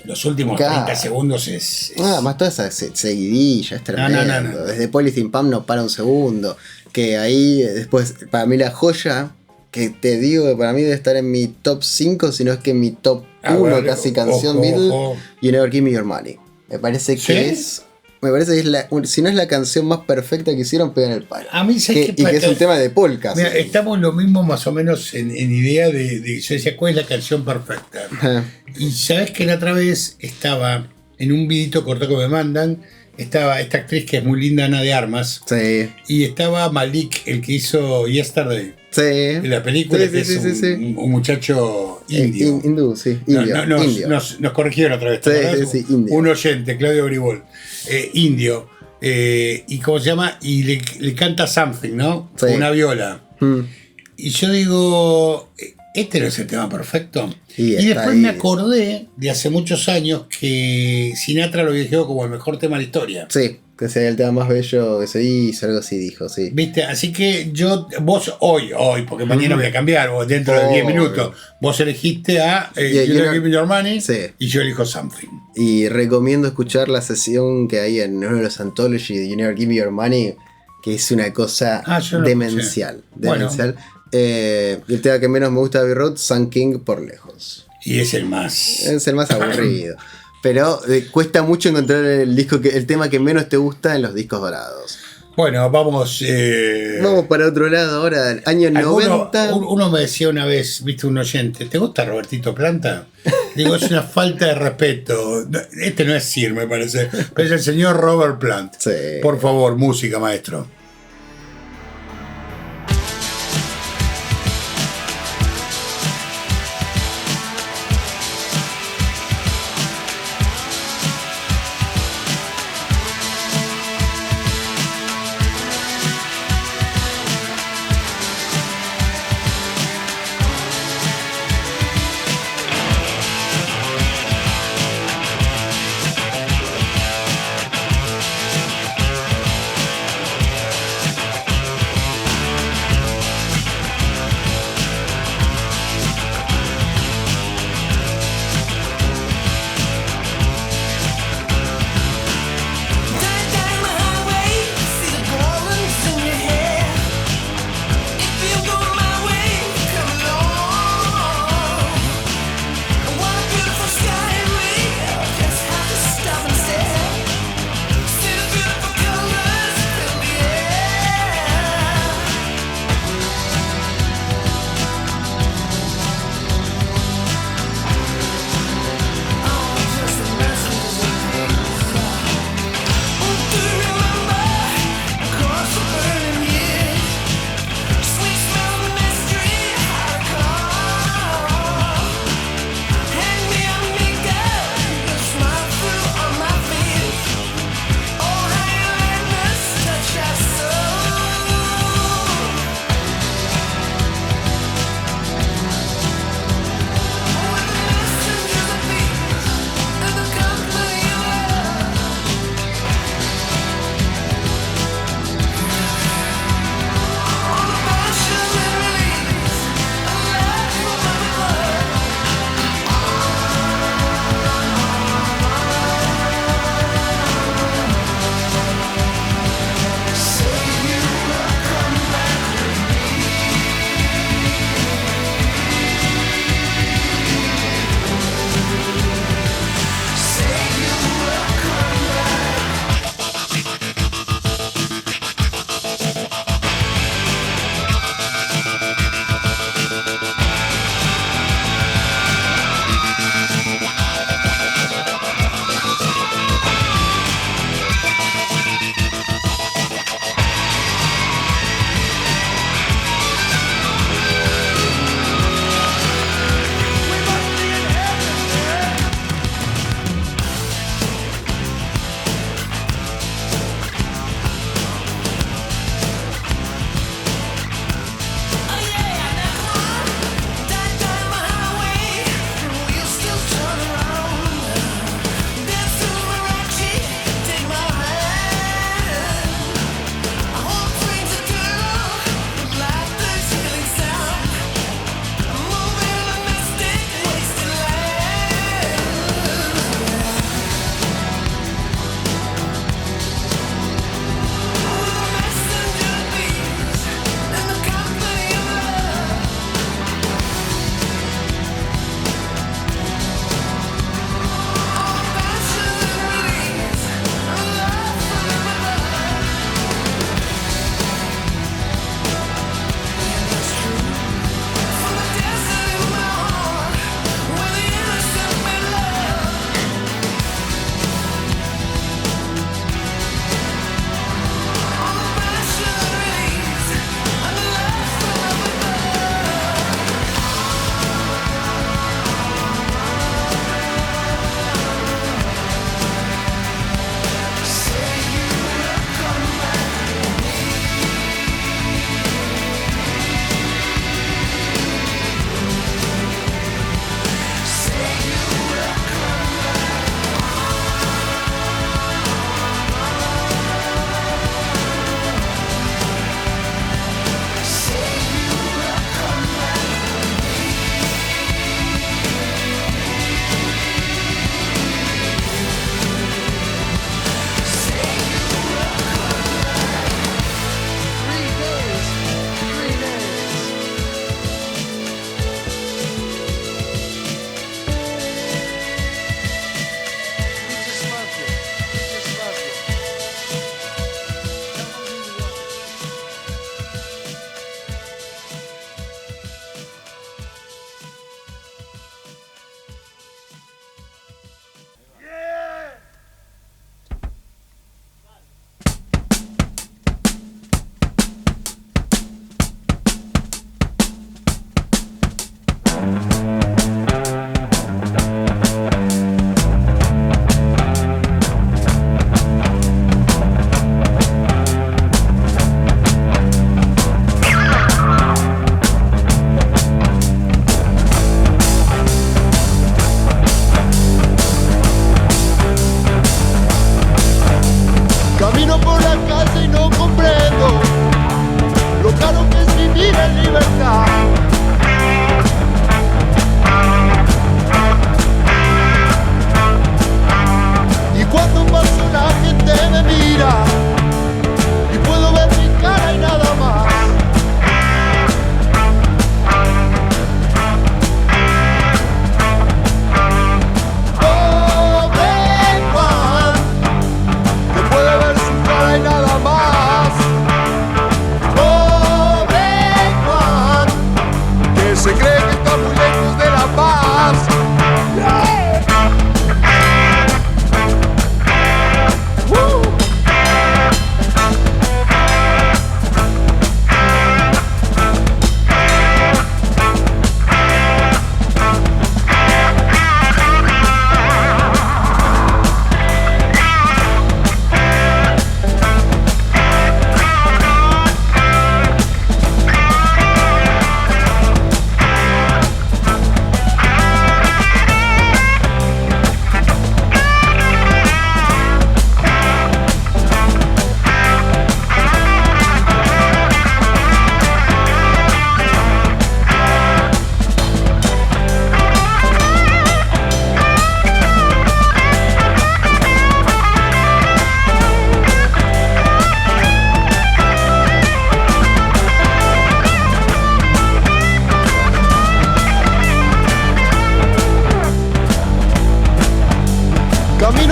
Los últimos Claro. 30 segundos es. más toda esa seguidilla, es tremendo. No. Desde Polythene Pump no para un segundo. Que ahí después, para mí la joya, que te digo que para mí debe estar en mi top 5, si no es que en mi top 1 casi canción ojo, Beatles, ojo. You Never Give Me Your Money. Me parece que ¿Sí? es. Me parece que es si no es la canción más perfecta que hicieron, pegan el palo. A mí, ¿sabes qué Y que es pasa? un tema de polka. Mira, estamos lo mismo más o menos en idea de. Yo decía, ¿cuál es la canción perfecta? Ajá. Y sabes que la otra vez estaba en un videito corto que me mandan. Estaba esta actriz que es muy linda, Ana de Armas. Sí. Y estaba Malik, el que hizo Yesterday. Sí. En la película, Sí, que sí, es sí, sí. un muchacho indio. Hindú, sí. No, Indio. no, Indio. nos corrigieron otra vez. ¿te Sí, acordás? sí, indio. Un oyente, Claudio Bribol. Indio. ¿Y cómo se llama? Y le canta Something, ¿no? Sí. Con una viola. Mm. Y yo digo, ¿este no es el tema perfecto? Y Y está después ahí. me acordé de hace muchos años que Sinatra lo dirigió como el mejor tema de la historia. Sí, que sea el tema más bello que se hizo, algo así dijo, sí. ¿Viste? Así que vos hoy, porque mañana voy a cambiar, o dentro de 10 Obvio. minutos, vos elegiste a Yeah, You you Don't know- Give Me Your Money Sí. y yo elijo Something. Y recomiendo escuchar la sesión que hay en uno de los Anthology de You Never Give Me Your Money, que es una cosa Yo no demencial. Bueno. Demencial. El tema que menos me gusta de Abbey Road, Sun King por lejos. Y es el más. Es el más aburrido. Pero cuesta mucho encontrar el tema que menos te gusta en los discos dorados. Bueno, vamos. Vamos para otro lado ahora, años 90. Uno me decía una vez, viste, un oyente, ¿te gusta Robertito Planta? Digo, es una falta de respeto. Este no es Sir, me parece, pero es el señor Robert Plant. Sí. Por favor, música, maestro.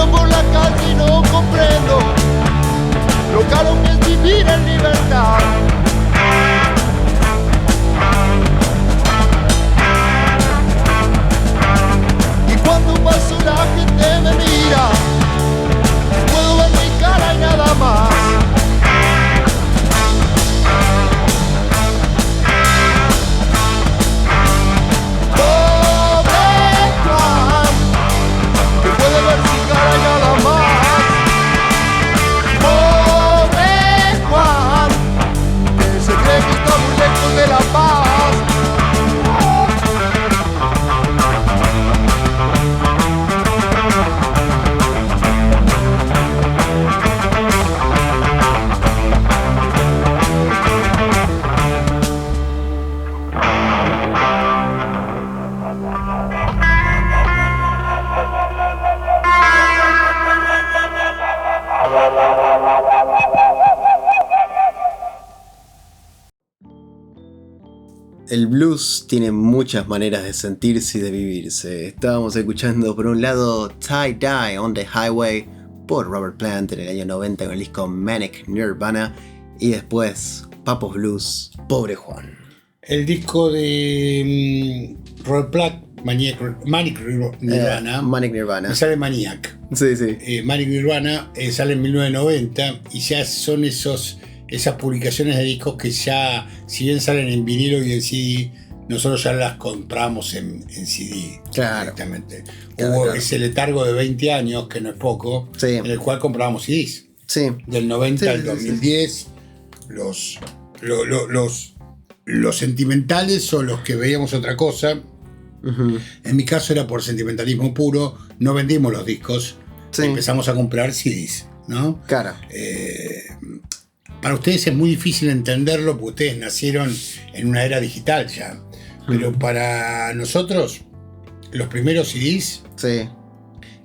Camino por la calle y no comprendo lo caro que es vivir en libertad. Y cuando paso la gente me mira, puedo ver mi cara y nada más. De la paz. El blues tiene muchas maneras de sentirse y de vivirse. Estábamos escuchando por un lado Tie Dye on the Highway por Robert Plant en el año 90 con el disco Manic Nirvana, y después Pappo's Blues, Pobre Juan. El disco de Robert Plant, Manic Nirvana. Manic Nirvana. Me sale Maniac. Sí, sí. Manic Nirvana sale en 1990 y ya son esas publicaciones de discos que ya, si bien salen en vinilo y en CD, nosotros ya las compramos en CD. Claro. Directamente. Claro, Hubo claro. ese letargo de 20 años, que no es poco, Sí. en el cual comprábamos CDs. Sí. Del 90 Sí, al sí, sí. 2010, los sentimentales o los que veíamos otra cosa. Ujú. En mi caso era por sentimentalismo puro, no vendimos los discos, Sí. empezamos a comprar CDs, ¿no? Claro. Para ustedes es muy difícil entenderlo porque ustedes nacieron en una era digital ya. Pero para nosotros, los primeros CDs Sí.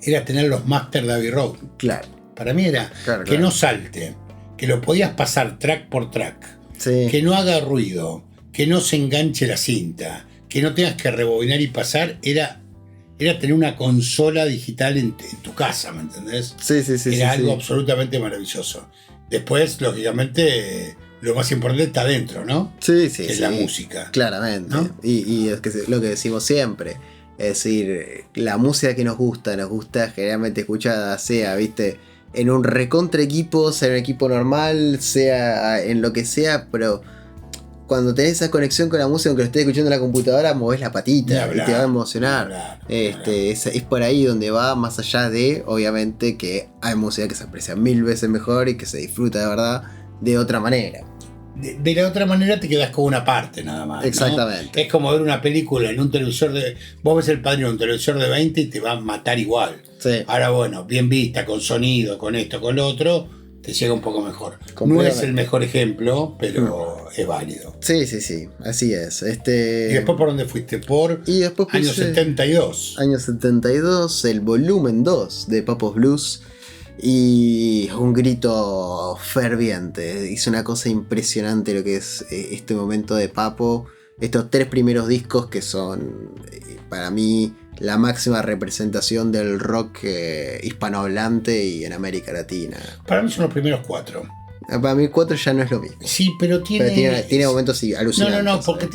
era tener los Master de Abbey Road. Claro. Para mí era Claro, que claro. no salte, que lo podías pasar track por track, Sí. que no haga ruido, que no se enganche la cinta, que no tengas que rebobinar y pasar. Era tener una consola digital en tu casa, ¿me entendés? Sí, sí, sí. Era sí, algo sí. absolutamente maravilloso. Después, lógicamente, lo más importante está adentro, ¿no? Sí, sí, Que es sí. la música. Claramente. ¿No? Y es que lo que decimos siempre. Es decir, la música que nos gusta generalmente escuchada, sea, viste, en un recontra equipo, sea en un equipo normal, sea en lo que sea, pero cuando tenés esa conexión con la música, aunque lo estés escuchando en la computadora, movés la Ni patita hablar, y te va a emocionar. ni hablar, ni hablar. Es por ahí donde va, más allá de, obviamente, que hay música que se aprecia 1000 veces mejor y que se disfruta de verdad de otra manera. De la otra manera te quedas con una parte nada más, ¿no? Exactamente. Es como ver una película en un televisor de... Vos ves El Padrino en un televisor de 20 y te va a matar igual. Sí. Ahora bueno, bien vista, con sonido, con esto, con lo otro, te llega un poco mejor. No Completamente. es el mejor ejemplo, pero es válido. Sí, sí, sí, así es. ¿Y después por dónde fuiste? Por Y después puse año 72. año 72, el volumen 2 de Pappo's Blues. Y un grito ferviente. Hizo una cosa impresionante lo que es este momento de Pappo. Estos 3 primeros discos que son, para mí, la máxima representación del rock hispanohablante y en América Latina. Para mí son los primeros 4. Para mí 4 ya no es lo mismo. Sí, pero tiene... Pero tiene momentos sí, alucinantes. No, porque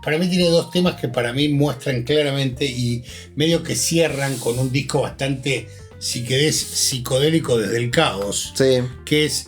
para mí tiene 2 temas que para mí muestran claramente y medio que cierran con un disco bastante, si querés, psicodélico desde el caos, Sí, que es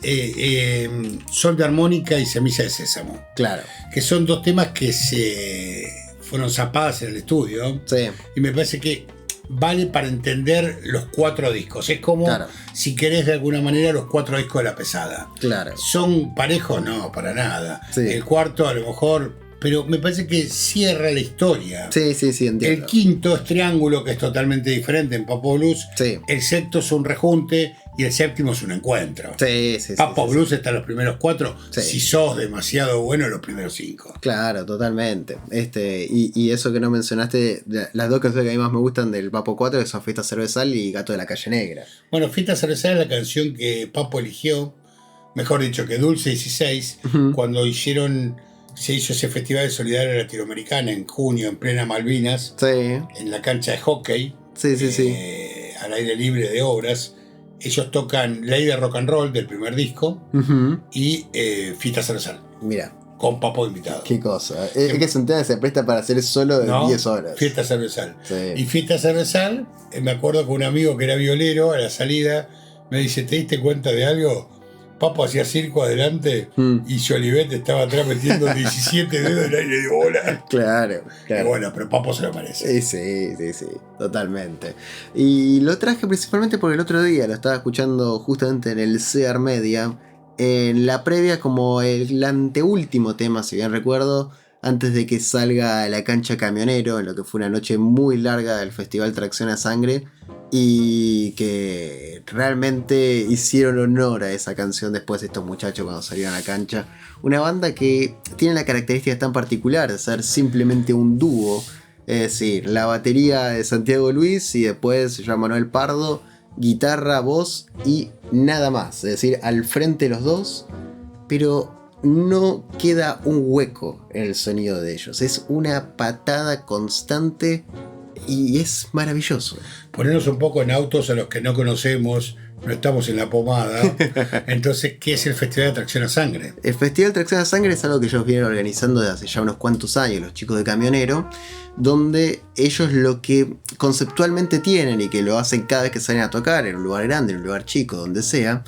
Sol de Armónica y Semilla de Sésamo, claro. que son 2 temas que se fueron zapadas en el estudio Sí, y me parece que vale para entender los 4 discos. Es como, Claro. si querés de alguna manera, los 4 discos de La Pesada. claro. ¿Son parejos? No, para nada. Sí. El cuarto a lo mejor, pero me parece que cierra la historia. Sí, sí, sí, entiendo. El quinto es Triángulo, que es totalmente diferente en Pappo's Blues. Sí. El sexto es un rejunte y el séptimo es un encuentro. Sí, sí, sí. Pappo's sí, Blues está en los primeros 4. Sí. Si sos demasiado bueno, los primeros 5. Claro, totalmente. Y eso que no mencionaste, las 2 canciones que a mí más me gustan del Papo 4, que son Fiesta Cervezal y Gato de la Calle Negra. Bueno, Fiesta Cervezal es la canción que Papo eligió, mejor dicho, que Dulce 16, Ujú. cuando se hizo ese Festival de Solidaridad Latinoamericana en junio, en plena Malvinas, Sí, en la cancha de hockey, sí, sí, sí. al aire libre de Obras, ellos tocan Ley de Rock and Roll del primer disco y Fiesta Cervezal. Mira. Con Papo invitado. Qué cosa. Es que es un tema que se presta para hacer solo de 10 horas. Fiesta Cervezal. Sí. Y Fiesta Cervezal, me acuerdo que un amigo que era violero a la salida me dice, ¿te diste cuenta de algo? Papo hacía circo adelante y Jolivet estaba atrás metiendo 17 dedos en el aire de bola. Claro. Y bueno, pero Papo se lo merece. Sí, totalmente. Y lo traje principalmente porque el otro día lo estaba escuchando justamente en el CEAR Media, en la previa como el anteúltimo tema, si bien recuerdo, antes de que salga a la cancha Camionero, en lo que fue una noche muy larga del Festival Tracción a Sangre, y que realmente hicieron honor a esa canción después de estos muchachos cuando salieron a la cancha. Una banda que tiene la característica tan particular de ser simplemente un dúo, es decir, la batería de Santiago Luis y después Joan Manuel Pardo, guitarra, voz y nada más, es decir, al frente los dos, pero no queda un hueco en el sonido de ellos, es una patada constante y es maravilloso. Ponernos un poco en autos a los que no conocemos, no estamos en la pomada. Entonces, ¿qué es el Festival de Tracción a Sangre? El Festival Tracción a Sangre es algo que ellos vienen organizando desde hace ya unos cuantos años, los chicos de Camionero, donde ellos lo que conceptualmente tienen y que lo hacen cada vez que salen a tocar, en un lugar grande, en un lugar chico, donde sea,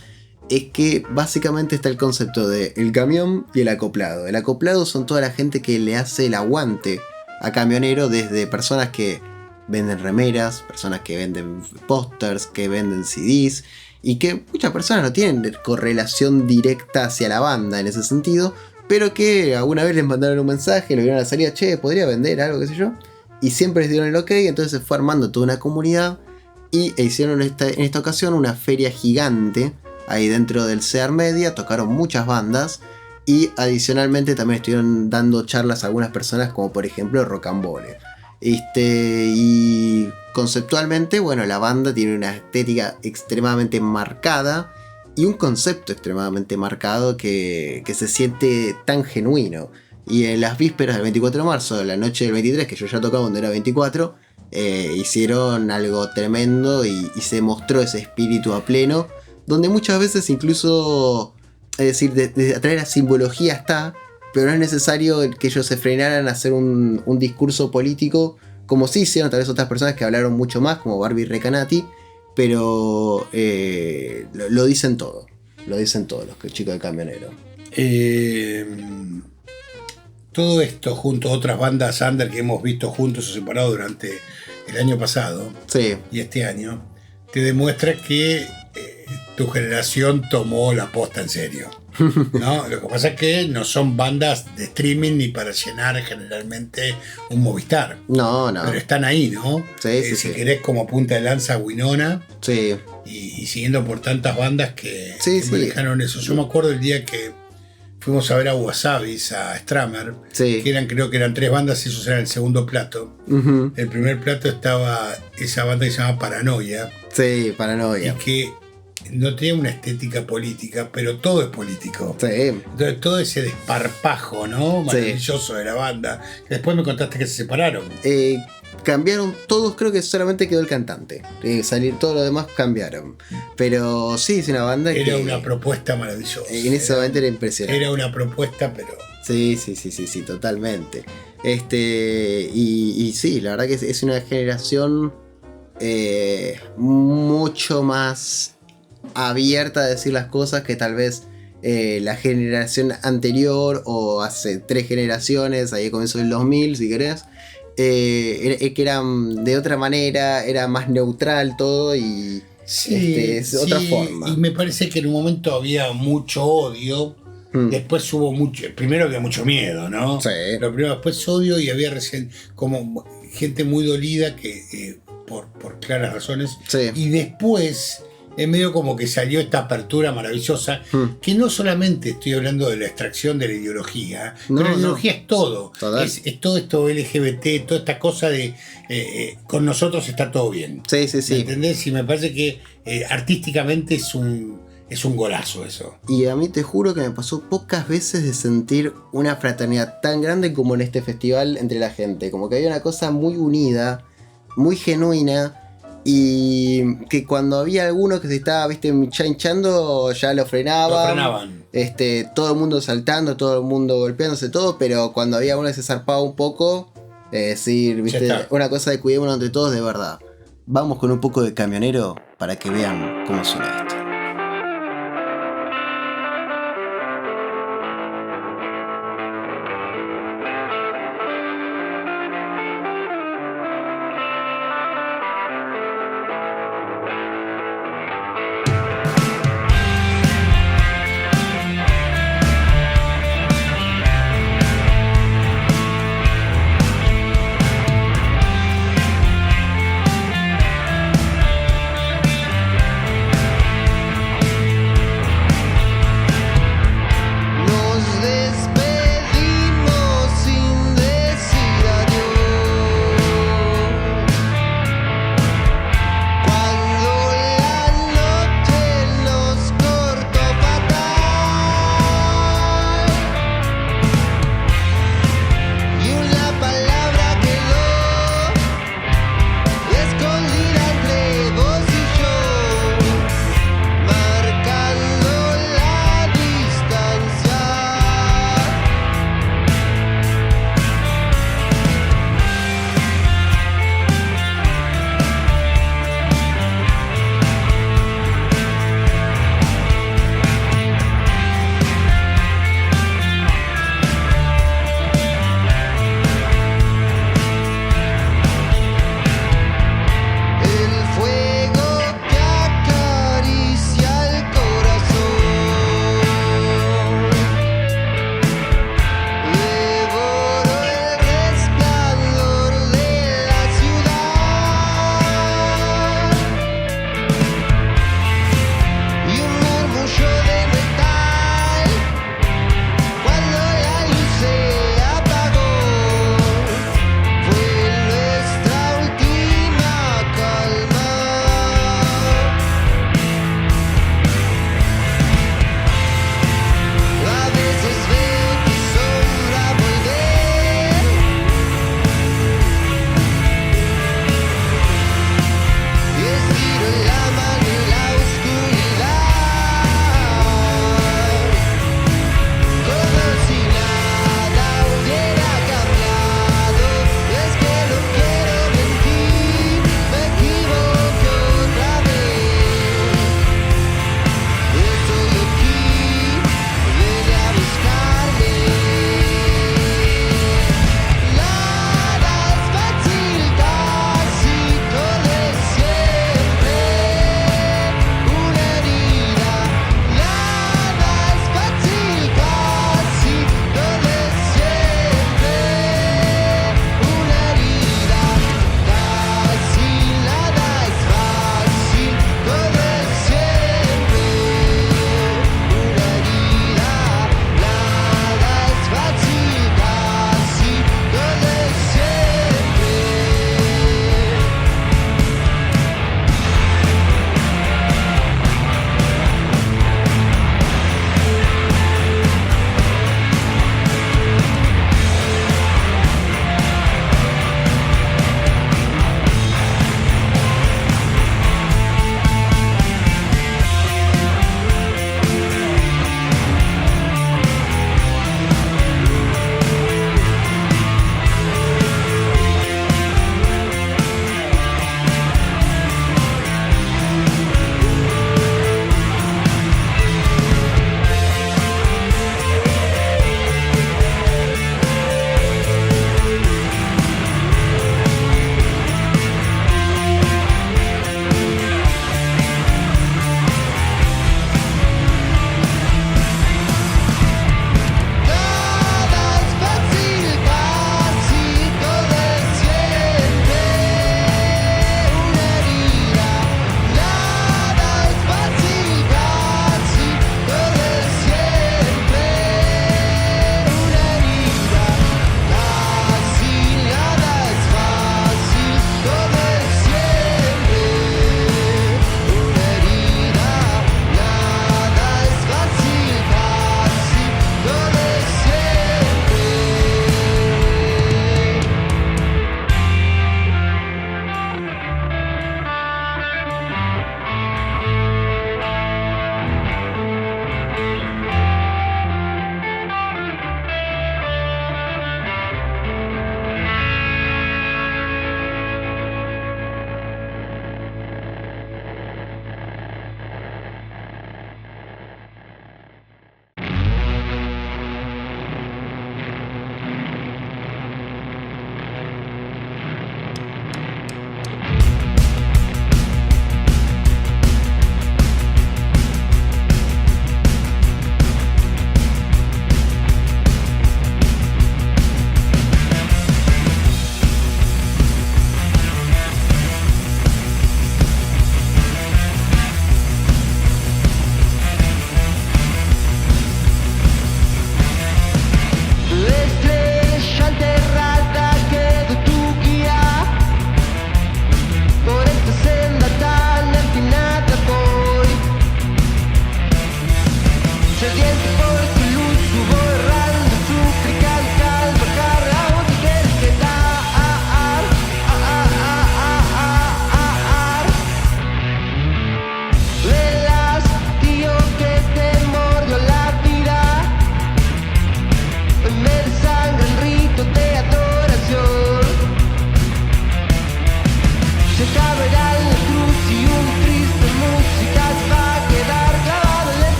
es que básicamente está el concepto de el camión y el acoplado. El acoplado son toda la gente que le hace el aguante a Camionero, desde personas que venden remeras, personas que venden pósters, que venden CDs, y que muchas personas no tienen correlación directa hacia la banda en ese sentido, pero que alguna vez les mandaron un mensaje, lo vieron a la salida, che, podría vender algo, qué sé yo, y siempre les dieron el ok, entonces se fue armando toda una comunidad y hicieron en esta ocasión una feria gigante ahí dentro del CEAR Media, tocaron muchas bandas y adicionalmente también estuvieron dando charlas a algunas personas, como por ejemplo Rocambole. Y conceptualmente, bueno, la banda tiene una estética extremadamente marcada y un concepto extremadamente marcado que se siente tan genuino. Y en las vísperas del 24 de marzo, la noche del 23, que yo ya tocaba cuando era 24, hicieron algo tremendo y se mostró ese espíritu a pleno, donde muchas veces incluso, es decir, de atraer a simbología está, pero no es necesario que ellos se frenaran a hacer un discurso político, como sí hicieron tal vez otras personas que hablaron mucho más, como Barbie Recanati, pero lo dicen todo. Lo dicen todos los chicos de Camionero. Todo esto junto a otras bandas under que hemos visto juntos o separados durante el año pasado y este año, te demuestra que tu generación tomó la posta en serio. ¿No? Lo que pasa es que no son bandas de streaming ni para llenar generalmente un Movistar. No. Pero están ahí, ¿no? Sí. Querés como punta de lanza Winona. Sí. Y siguiendo por tantas bandas que manejaron eso. Yo me acuerdo el día que fuimos a ver a Wasabis, a Stramer, que creo que eran 3 bandas y esos eran el segundo plato. El primer plato estaba esa banda que se llama Paranoia. Sí, Paranoia. Y que no tiene una estética política, pero todo es político. Sí. Entonces todo ese desparpajo, ¿no? Maravilloso de la banda. Que después me contaste que se separaron. Cambiaron todos, creo que solamente quedó el cantante. Todo lo demás cambiaron. Pero sí, es una banda era una propuesta maravillosa. En ese momento era impresionante. Era una propuesta, pero... Sí, totalmente. Y sí, la verdad que es una generación mucho más abierta a decir las cosas que tal vez la generación anterior o hace 3 generaciones, ahí comenzó el 2000 si querés, que eran de otra manera, era más neutral todo y es otra forma. Y me parece que en un momento había mucho odio, después hubo mucho, primero había mucho miedo, ¿no? Sí. Pero primero después odio y había recién como gente muy dolida que por claras razones. Sí. Y después en medio como que salió esta apertura maravillosa, que no solamente estoy hablando de la extracción de la ideología, pero la ideología es todo. Es todo esto LGBT, toda esta cosa de con nosotros está todo bien. Sí. ¿Me entendés? Y me parece que artísticamente es un golazo eso. Y a mí te juro que me pasó pocas veces de sentir una fraternidad tan grande como en este festival entre la gente. Como que había una cosa muy unida, muy genuina. Y que cuando había alguno que se estaba, viste, ya hinchando, ya lo frenaban. Lo frenaban. Todo el mundo saltando, todo el mundo golpeándose, todo. Pero cuando había uno que se zarpaba un poco, decir, viste, una cosa de cuidémonos entre todos de verdad. Vamos con un poco de Camionero para que vean cómo suena esto.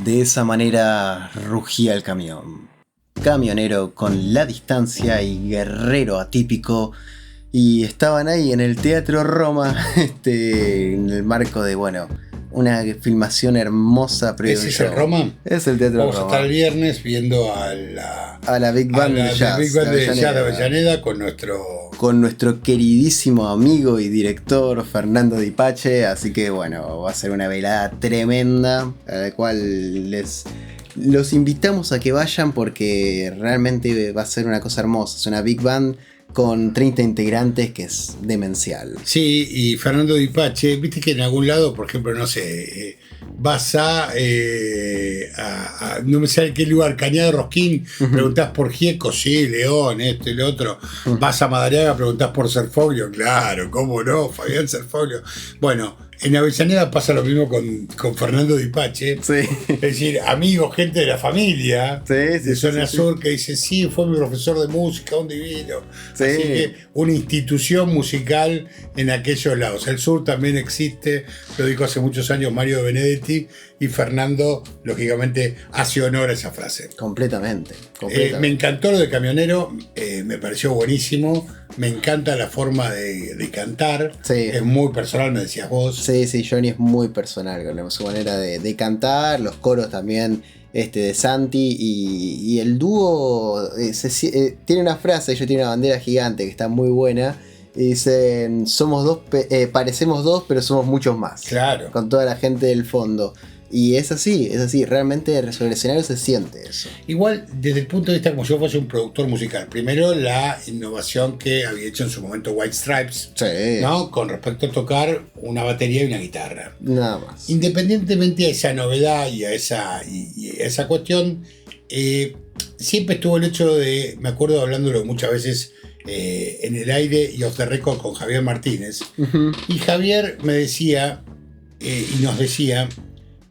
De esa manera rugía el camión. Camionero con la distancia y guerrero atípico. Y estaban ahí en el Teatro Roma, en el marco de, una filmación hermosa previo. ¿Ese es el Roma? Es el Teatro Vamos Roma. a estar el viernes viendo a la Big Band de Jazz, Big Band de de Jazz de Avellaneda con nuestro queridísimo amigo y director Fernando Di Pace. Así que va a ser una velada tremenda, a la cual los invitamos a que vayan porque realmente va a ser una cosa hermosa. Es una Big Band con 30 integrantes que es demencial. Sí, y Fernando Di Pace, viste que en algún lado, por ejemplo, no sé, vas a no me sé qué lugar, Cañada de Rosquín, preguntás por Gieco, sí, León, esto y lo otro. Vas a Madariaga, preguntás por Serfoglio, claro, cómo no, Fabián Serfoglio. Bueno, en Avellaneda pasa lo mismo con Fernando Di Pace. Sí. Es decir, amigos, gente de la familia, Sí, de Zona sí. Sur, que dice, sí, fue mi profesor de música, un divino. Sí. Así que una institución musical en aquellos lados. El sur también existe, lo dijo hace muchos años Mario Benedetti, y Fernando, lógicamente, hace honor a esa frase. Completamente. Me encantó lo de Camionero, me pareció buenísimo, me encanta la forma de cantar, Sí. es muy personal, me decías vos. Sí, Johnny es muy personal con su manera de cantar, los coros también de Santi y el dúo tiene una frase, ellos tienen una bandera gigante que está muy buena y dicen, somos dos, parecemos dos pero somos muchos más. Claro. Con toda la gente del fondo. Y es así, realmente sobre el escenario se siente eso. Igual, desde el punto de vista como si yo fuese un productor musical, primero la innovación que había hecho en su momento White Stripes, Sí. ¿no? Con respecto a tocar una batería y una guitarra. Nada más. Independientemente a esa novedad y a esa cuestión, siempre estuvo el hecho de, me acuerdo hablándolo muchas veces en el aire y off the record con Javier Martínez, y Javier me decía, y nos decía,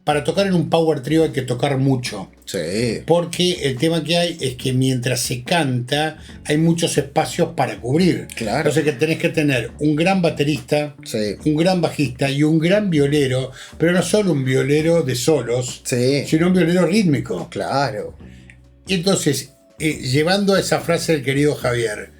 para tocar en un power trio hay que tocar mucho. Sí. Porque el tema que hay es que mientras se canta hay muchos espacios para cubrir. Claro. Entonces que tenés que tener un gran baterista, Sí. un gran bajista y un gran violero, pero no solo un violero de solos, Sí. sino un violero rítmico. Claro. Y entonces, llevando a esa frase del querido Javier,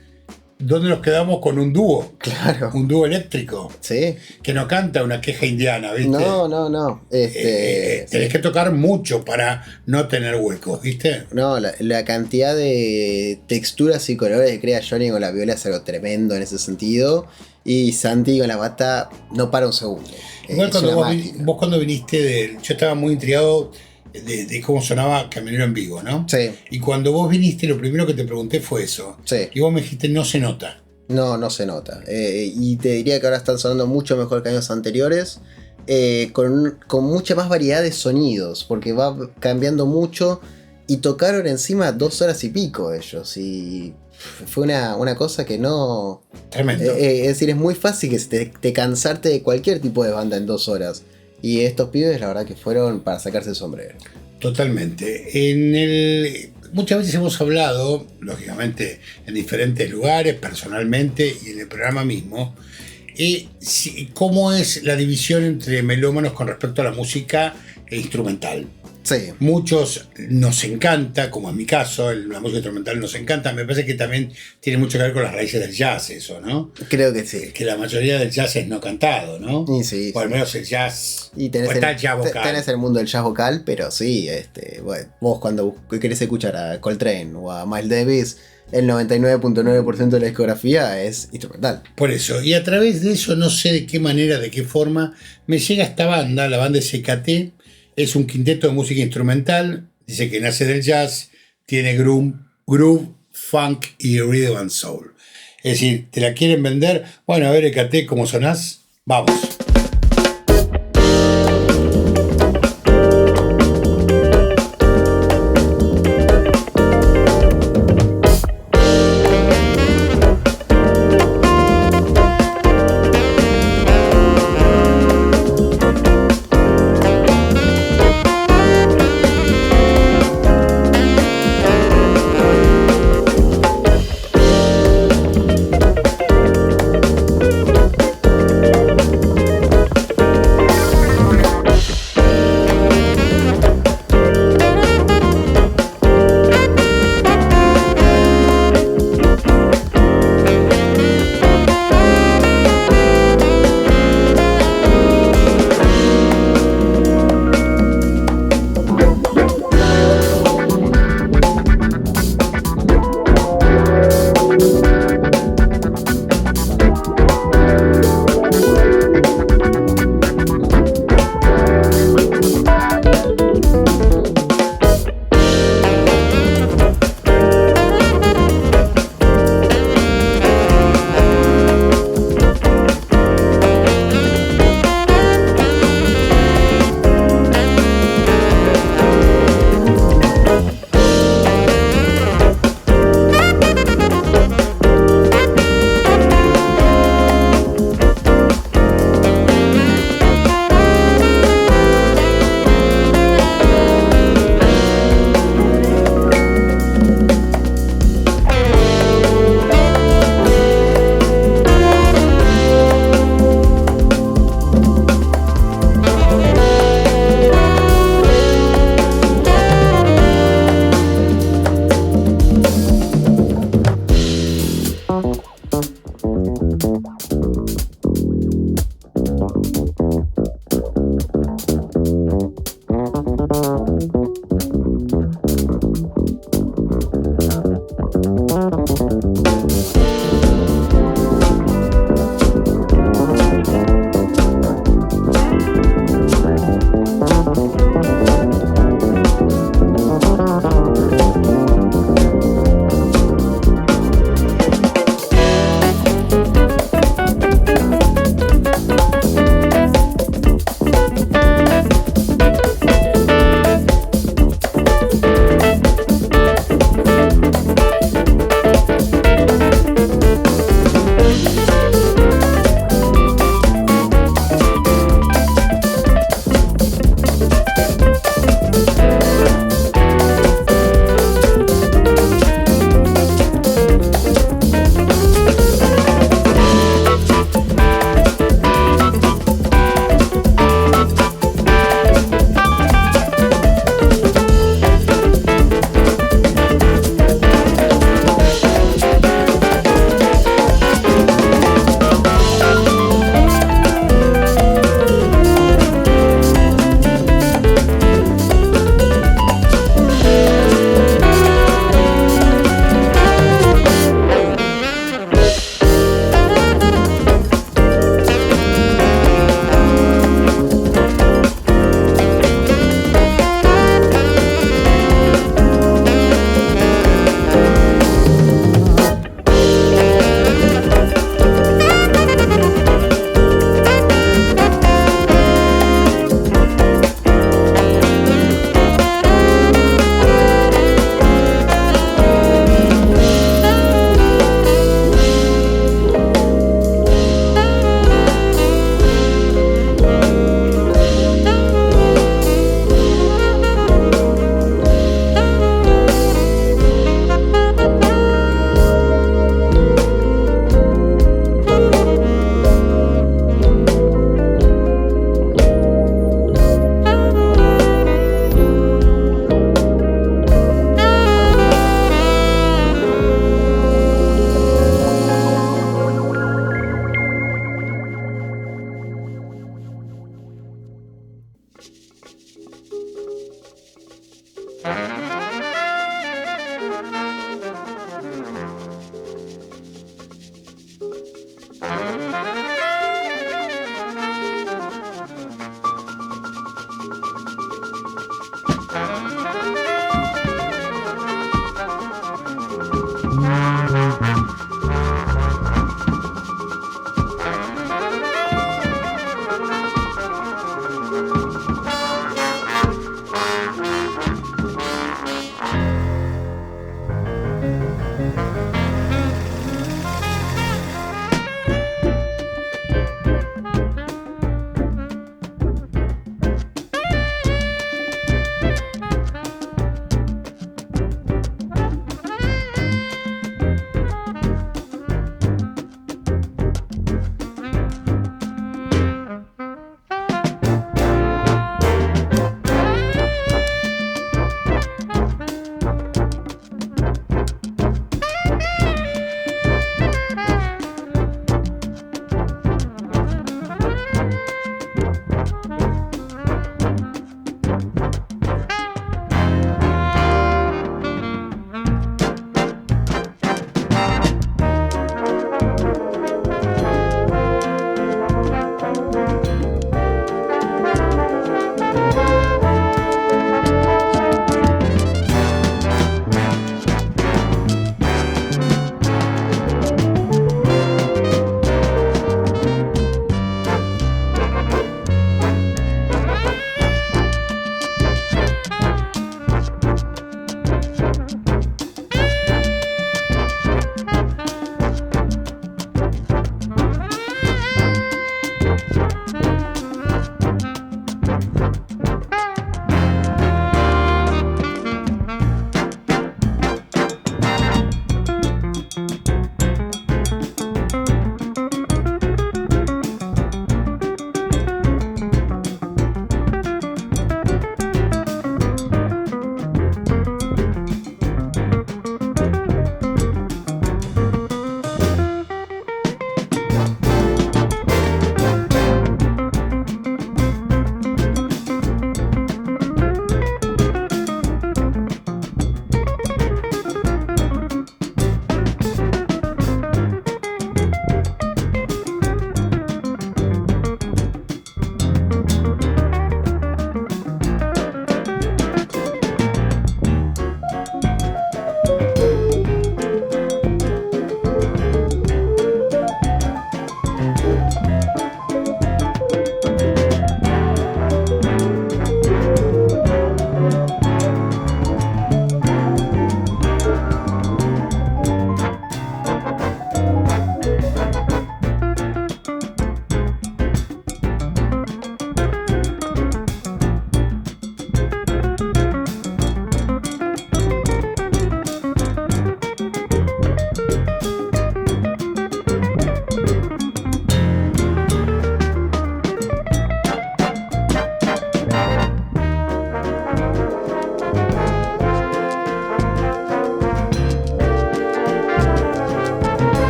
¿dónde nos quedamos con un dúo? Claro. Un dúo eléctrico, Sí. que no canta una queja indiana, ¿viste? No. Tenés que tocar mucho para no tener huecos, ¿viste? No, la cantidad de texturas y colores que crea Johnny con la viola es algo tremendo en ese sentido. Y Santi con la bata no para un segundo. Igual Es cuando una vos, máquina. vos cuando viniste yo estaba muy intrigado de cómo sonaba Camionero en vivo, ¿no? Sí. Y cuando vos viniste, lo primero que te pregunté fue eso. Sí. Y vos me dijiste, no se nota. No se nota. Y te diría que ahora están sonando mucho mejor que años anteriores. Con mucha más variedad de sonidos. Porque va cambiando mucho. Y tocaron encima 2 horas y pico ellos. Y fue una cosa que no... Tremendo. es decir, es muy fácil que te cansarte de cualquier tipo de banda en 2 horas. Y estos pibes, la verdad que fueron para sacarse el sombrero. Totalmente. Muchas veces hemos hablado, lógicamente, en diferentes lugares, personalmente y en el programa mismo, cómo es la división entre melómanos con respecto a la música instrumental. Sí. Muchos nos encanta, como en mi caso, la música instrumental nos encanta. Me parece que también tiene mucho que ver con las raíces del jazz, eso, ¿no? Creo que sí. Que la mayoría del jazz es no cantado, ¿no? Y sí, O al menos el jazz. Y tenés o está el jazz vocal. tenés el mundo del jazz vocal, pero sí, vos cuando querés escuchar a Coltrane o a Miles Davis, el 99.9% de la discografía es instrumental. Por eso, y a través de eso, no sé de qué manera, de qué forma, me llega esta banda, la banda SKT, es un quinteto de música instrumental, dice que nace del jazz, tiene groove, funk y rhythm and soul. Es decir, ¿te la quieren vender? Bueno, a ver, SKT, ¿cómo sonás? Vamos.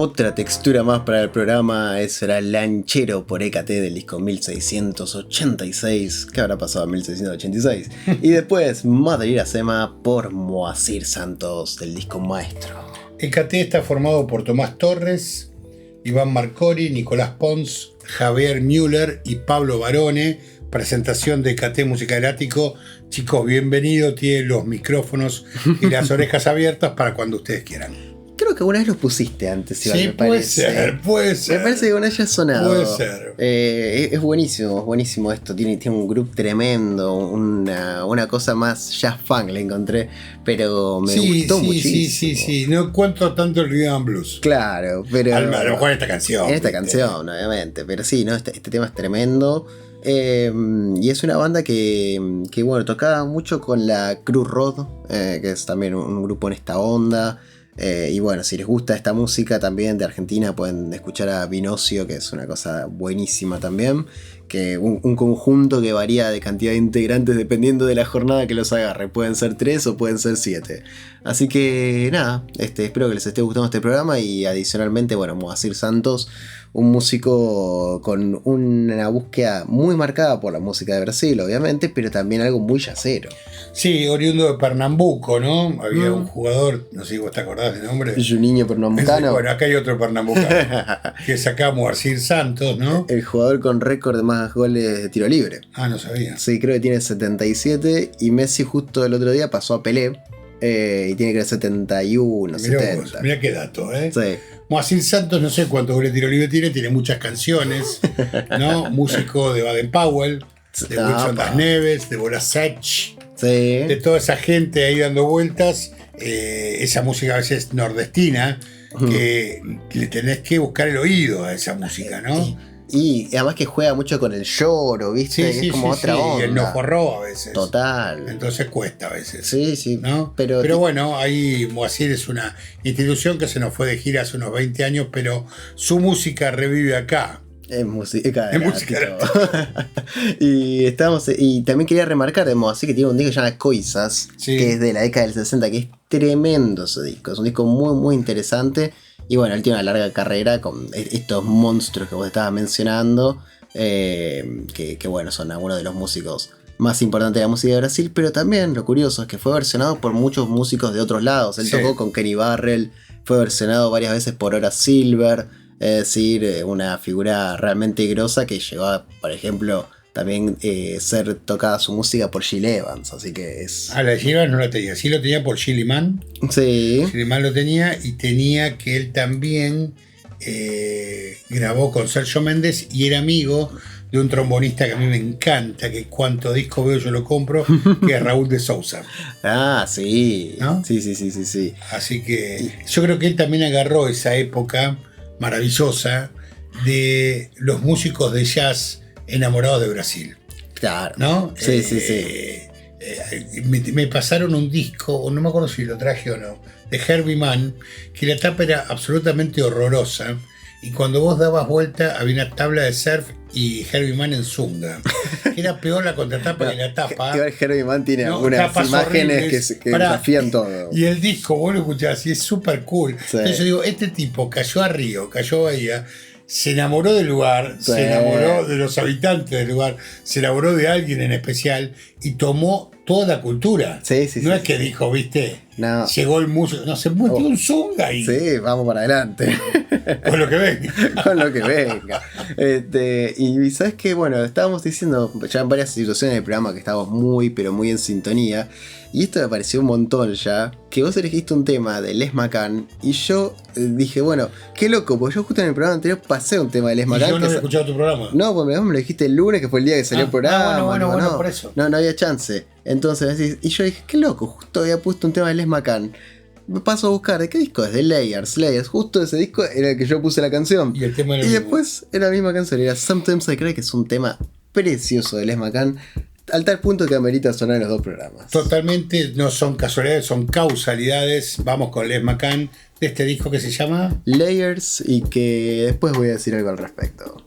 Otra textura más para el programa, eso era Lanchero por EKT del disco 1686. ¿Qué habrá pasado en 1686? Y después Mother Iracema por Moacir Santos del disco Maestro. EKT está formado por Tomás Torres, Iván Marcori, Nicolás Pons, Javier Müller y Pablo Barone. Presentación de EKT Música del Ático. Chicos, bienvenidos, tienen los micrófonos y las orejas abiertas para cuando ustedes quieran. creo que alguna vez los pusiste antes, Iván, Sí, me puede parece. ser, puede ser. Me parece que con ella ha sonado. Puede ser. Es buenísimo esto. Tiene un groove tremendo, una cosa más jazz funk le encontré, pero me gustó muchísimo. Sí. No cuento tanto el rhythm and blues. Claro, pero. A lo mejor en esta canción. En esta ¿viste? canción, obviamente. Pero sí, ¿no? Este tema es tremendo. Y es una banda que bueno, tocaba mucho con la Cruz Road, que es también un grupo en esta onda. Y bueno, si les gusta esta música también de Argentina, pueden escuchar a Vinocio, que es una cosa buenísima también. Que un conjunto que varía de cantidad de integrantes dependiendo de la jornada que los agarre. Pueden ser 3 o pueden ser 7. Así que nada, espero que les esté gustando este programa. Y adicionalmente, bueno, Moacir Santos, un músico con una búsqueda muy marcada por la música de Brasil, obviamente, pero también algo muy yacero. Sí, oriundo de Pernambuco, ¿no? Había un jugador, no sé si vos te acordás del nombre. Juninho Pernambucano. Bueno, acá hay otro pernambucano, que es acá Moacir Santos, ¿no? El jugador con récord de más goles de tiro libre. Ah, no sabía. Sí, creo que tiene 77. Y Messi justo el otro día pasó a Pelé. Y tiene que 71, Mirá 70. vos, mirá qué dato, ¿eh? Sí. Moacir Santos, no sé cuántos goles de tiro libre tiene muchas canciones, ¿no? Músico de Baden Powell, de Wilson Das Neves, de Bolasech, Sí. de toda esa gente ahí dando vueltas. Esa música a veces nordestina, que le tenés que buscar el oído a esa música, ¿no? Y además que juega mucho con el lloro, ¿viste? Que es como otra onda. Y el no jorró a veces. Total. Entonces cuesta a veces. Sí. ¿No? Pero bueno, ahí Moacir es una institución que se nos fue de gira hace unos 20 años, pero su música revive acá. Es música de Es música de y también quería remarcar de Moacir que tiene un disco que se llama Coisas, Sí. que es de la década del 60, que es tremendo ese disco. Es un disco muy, muy interesante. Y bueno, él tiene una larga carrera con estos monstruos que vos estabas mencionando, que bueno, son algunos de los músicos más importantes de la música de Brasil, pero también lo curioso es que fue versionado por muchos músicos de otros lados. Él Sí. tocó con Kenny Barrell, fue versionado varias veces por Horace Silver, es decir, una figura realmente grosa que llegó a, por ejemplo, también ser tocada su música por Gil Evans, así que es... A la de Gilman no la tenía, sí lo tenía por Gilly Man. Sí. Gilly Man lo tenía y tenía que él también grabó con Sergio Méndez y era amigo de un trombonista que a mí me encanta, que cuanto disco veo yo lo compro, que es Raúl de Sousa. Ah, sí. ¿No? Sí. Así que yo creo que él también agarró esa época maravillosa de los músicos de jazz enamorados de Brasil, Claro. ¿no? Sí. Me pasaron un disco, o no me acuerdo si lo traje o no, de Herbie Mann, que la tapa era absolutamente horrorosa. Y cuando vos dabas vuelta había una tabla de surf y Herbie Mann en zunga. Era peor la contratapa que la tapa. Igual Herbie Mann tiene No, algunas tapas imágenes horribles. que Pará, desafían todo. Y el disco, vos lo escuchás y es súper cool. Sí. Entonces yo digo, este tipo cayó a Río, cayó a Bahía, se enamoró del lugar, Sí. se enamoró de los habitantes del lugar, se enamoró de alguien en especial y tomó toda la cultura. Sí, no es sí. que dijo, viste, No. llegó el músico, no, se metió un zunga y Sí, vamos para adelante. con lo que ven. Con lo que venga. Y sabes que, bueno, estábamos diciendo ya en varias situaciones del programa que estábamos muy, pero muy en sintonía. Y esto me pareció un montón ya. Que vos elegiste un tema de Les McCann. Y yo dije, bueno, qué loco, porque yo justo en el programa anterior pasé un tema de Les Y McCann. yo no que había es- escuchado tu programa. No, pues me lo dijiste el lunes, que fue el día que salió el programa. bueno, no, por eso. No había chance. Entonces, y yo dije, qué loco, justo había puesto un tema de Les McCann. Me paso a buscar, ¿de qué disco es? De Layers. Justo ese disco era el que yo puse la canción. Y el tema era Y el mismo. después era la misma canción, era Sometimes I Cry, que es un tema precioso de Les McCann, al tal punto que amerita sonar en los dos programas. Totalmente, no son casualidades, son causalidades. Vamos con Les McCann de este disco que se llama Layers, y que después voy a decir algo al respecto.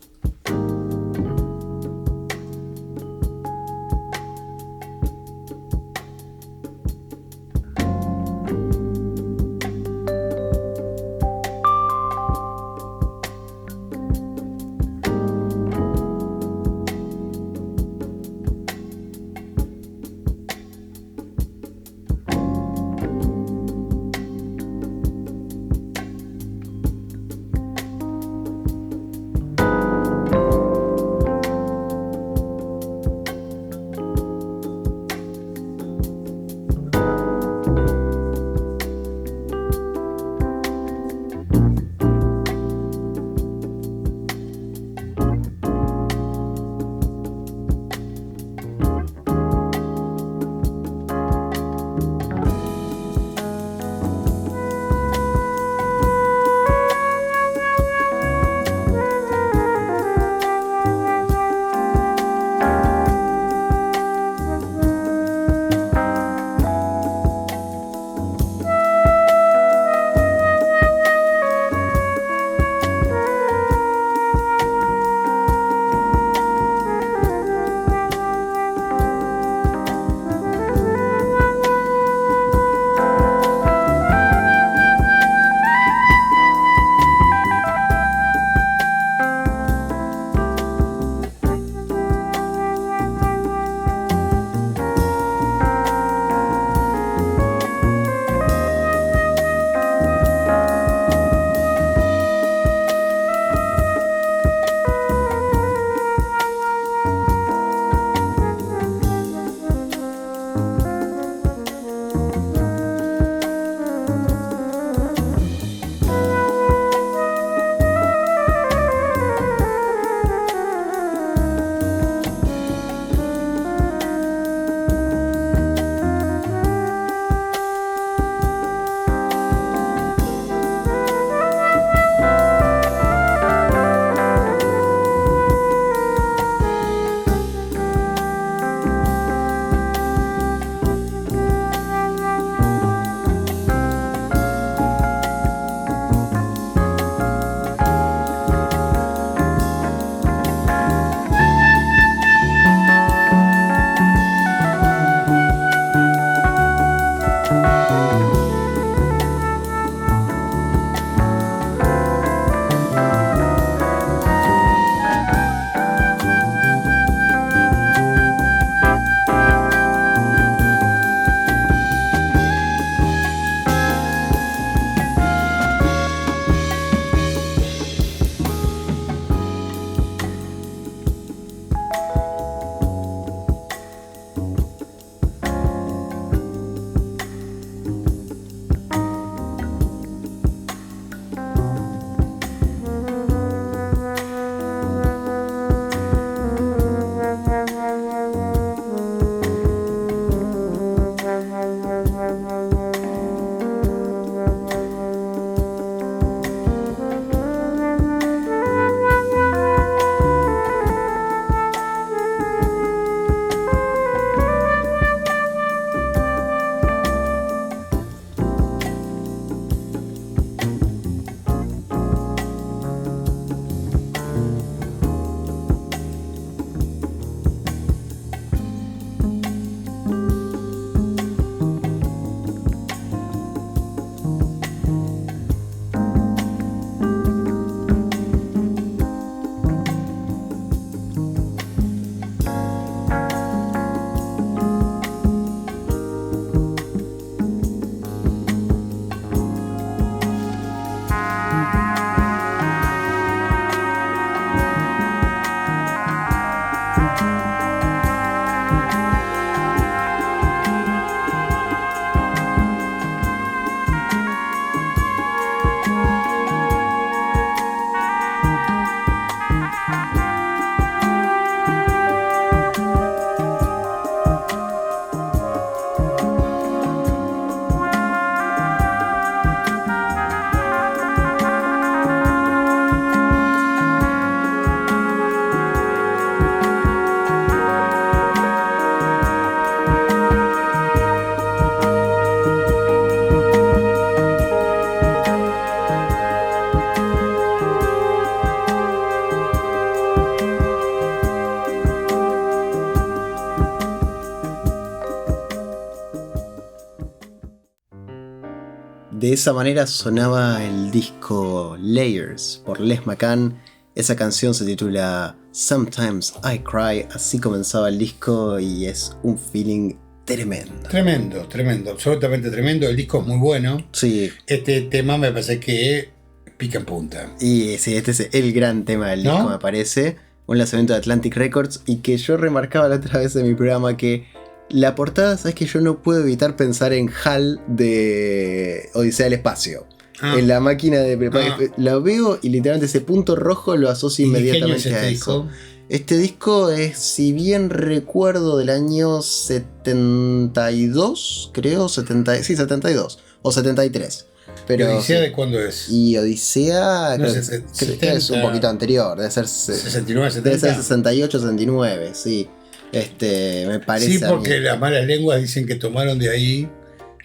De esa manera sonaba el disco Layers por Les McCann. Esa canción se titula Sometimes I Cry. Así comenzaba el disco y es un feeling tremendo. Tremendo, tremendo, absolutamente tremendo. El disco es muy bueno. Sí. Este tema me parece que pica en punta. Y sí, este es el gran tema del disco, ¿No? me parece. Un lanzamiento de Atlantic Records. Y que yo remarcaba la otra vez en mi programa que la portada, sabes que yo no puedo evitar pensar en HAL de Odisea del Espacio. En la máquina de preparación. La veo y literalmente ese punto rojo lo asocio ¿Y de qué año inmediatamente es este a disco? eso. Este disco es, si bien recuerdo, del año 72, creo, 72 o 73. Pero, ¿Y Odisea de cuándo es? Y Odisea No, creo que 70, es un poquito anterior, debe ser 69, debe ser 70. 68, 69, sí. Me parece. Sí, a porque mí. las malas lenguas dicen que tomaron de ahí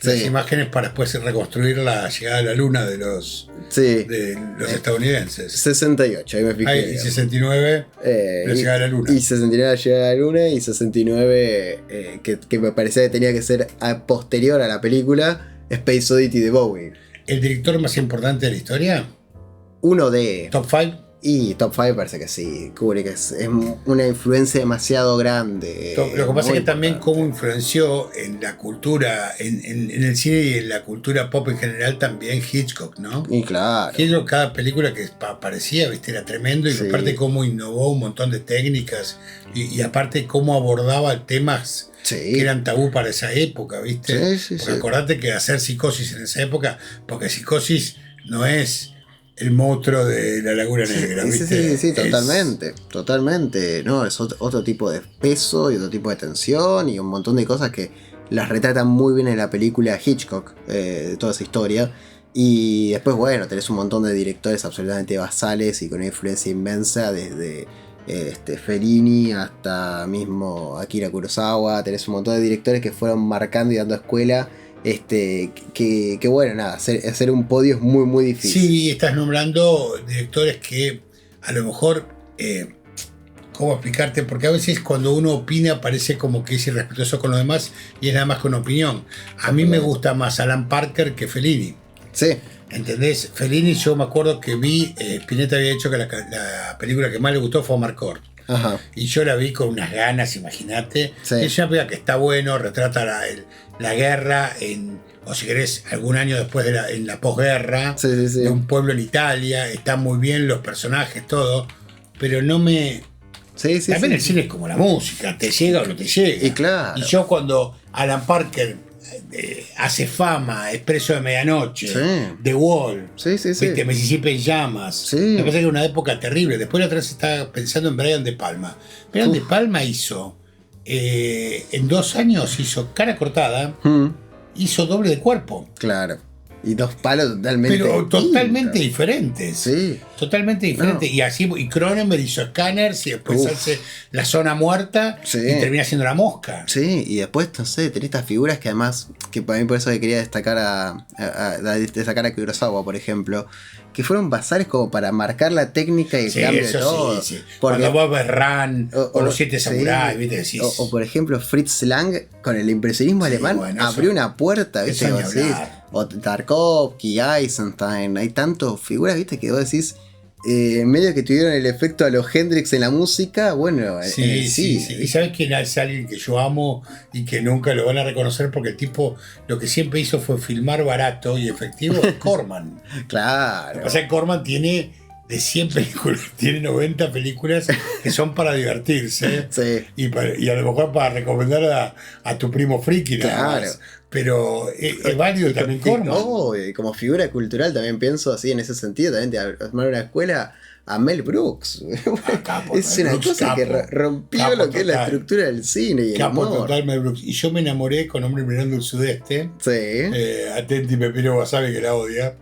las Sí. imágenes para después reconstruir la llegada a la luna de los Sí, estadounidenses. 68, ahí me fijé. Ahí, y 69 la llegada a la luna. Y 69 la llegada a la luna y 69 que me parecía que tenía que ser posterior a la película Space Oddity de Bowie. ¿El director más importante de la historia? Uno de... ¿Top 5? Y Top 5 parece que sí. Kubrick es una influencia demasiado grande. Lo que pasa es muy que también importante. cómo influenció en la cultura, en el cine y en la cultura pop en general también Hitchcock, ¿no? Y claro. Hitchcock, cada película que aparecía, viste, era tremendo, y Sí. aparte cómo innovó un montón de técnicas y aparte cómo abordaba temas Sí. que eran tabú para esa época, viste. Sí, Porque sí. acordate que hacer Psicosis en esa época, porque Psicosis no es el monstruo de la Laguna Negra, Sí, ¿viste? sí, Es- totalmente. No, es otro tipo de peso y otro tipo de tensión y un montón de cosas que las retratan muy bien en la película Hitchcock, de toda esa historia. Y después, bueno, tenés un montón de directores absolutamente basales y con una influencia inmensa, desde Fellini hasta mismo Akira Kurosawa. Tenés un montón de directores que fueron marcando y dando escuela. Que bueno, nada, hacer un podio es muy, muy difícil. Sí, estás nombrando directores que a lo mejor, ¿cómo explicarte? Porque a veces cuando uno opina parece como que es irrespetuoso con los demás y es nada más que una opinión. A mí me gusta más Alan Parker que Fellini. Sí. ¿Entendés? Fellini, yo me acuerdo que vi, Spinetta había dicho que la película que más le gustó fue Amarcord. Ajá. Y yo la vi con unas ganas, imagínate. Sí. Es una película que está bueno, retrata la guerra, o si querés, algún año después en la posguerra, Sí. de un pueblo en Italia. Está muy bien los personajes, todo. Pero no me... Sí. También el cine es como la música, te llega o no te llega. Y claro. Y yo cuando Alan Parker hace fama, Expreso de Medianoche, Sí. The Wall, Sí. ¿viste? Mississippi en llamas. Sí. Me parece que era una época terrible. Después la otra vez estaba pensando en Brian De Palma. Brian De Palma hizo, en 2 años hizo Cara Cortada, hizo Doble de Cuerpo. Claro. Y dos palos totalmente. Pero totalmente distintos. diferentes. Sí. Totalmente diferentes. Y así, y Cronenberg hizo Scanners y después Uf. hace La Zona Muerta Sí. y termina siendo La Mosca. Sí, y después, no sé, tenés estas figuras que además, que para mí por eso que quería destacar destacar a Kurosawa, por ejemplo, que fueron basales como para marcar la técnica y el Sí, cambio de eso todo. sí. Porque- Cuando vos ves Ran o Los Siete sí. Samuráis, ¿viste? Decís, O, por ejemplo, Fritz Lang con el impresionismo Sí, alemán bueno, abrió eso- una puerta, ¿viste? eso Que ni vos decís, hablar. o Tarkovsky, Eisenstein, hay tantas figuras, ¿viste? Que vos decís, medio que tuvieron el efecto a los Hendrix en la música, bueno, en el Sí. cine. Y sabes quién es alguien que yo amo y que nunca lo van a reconocer porque el tipo lo que siempre hizo fue filmar barato y efectivo. Corman. Lo que Claro. pasa es que Corman tiene de 100 películas, tiene 90 películas que son para divertirse. Sí. Y a lo mejor para recomendar a tu primo friki nada Claro. más. Pero es válido también Corman. Como figura cultural también pienso así en ese sentido, también de armar una escuela a Mel Brooks. Capo, Es Mel una Brooks, cosa que capo. rompió Capo lo que es la total. estructura del cine y el Capo humor. total Mel Brooks. Y yo me enamoré con Hombre Mirando el Sudeste. Sí. Atenti Pepino Wasabi, que la odia.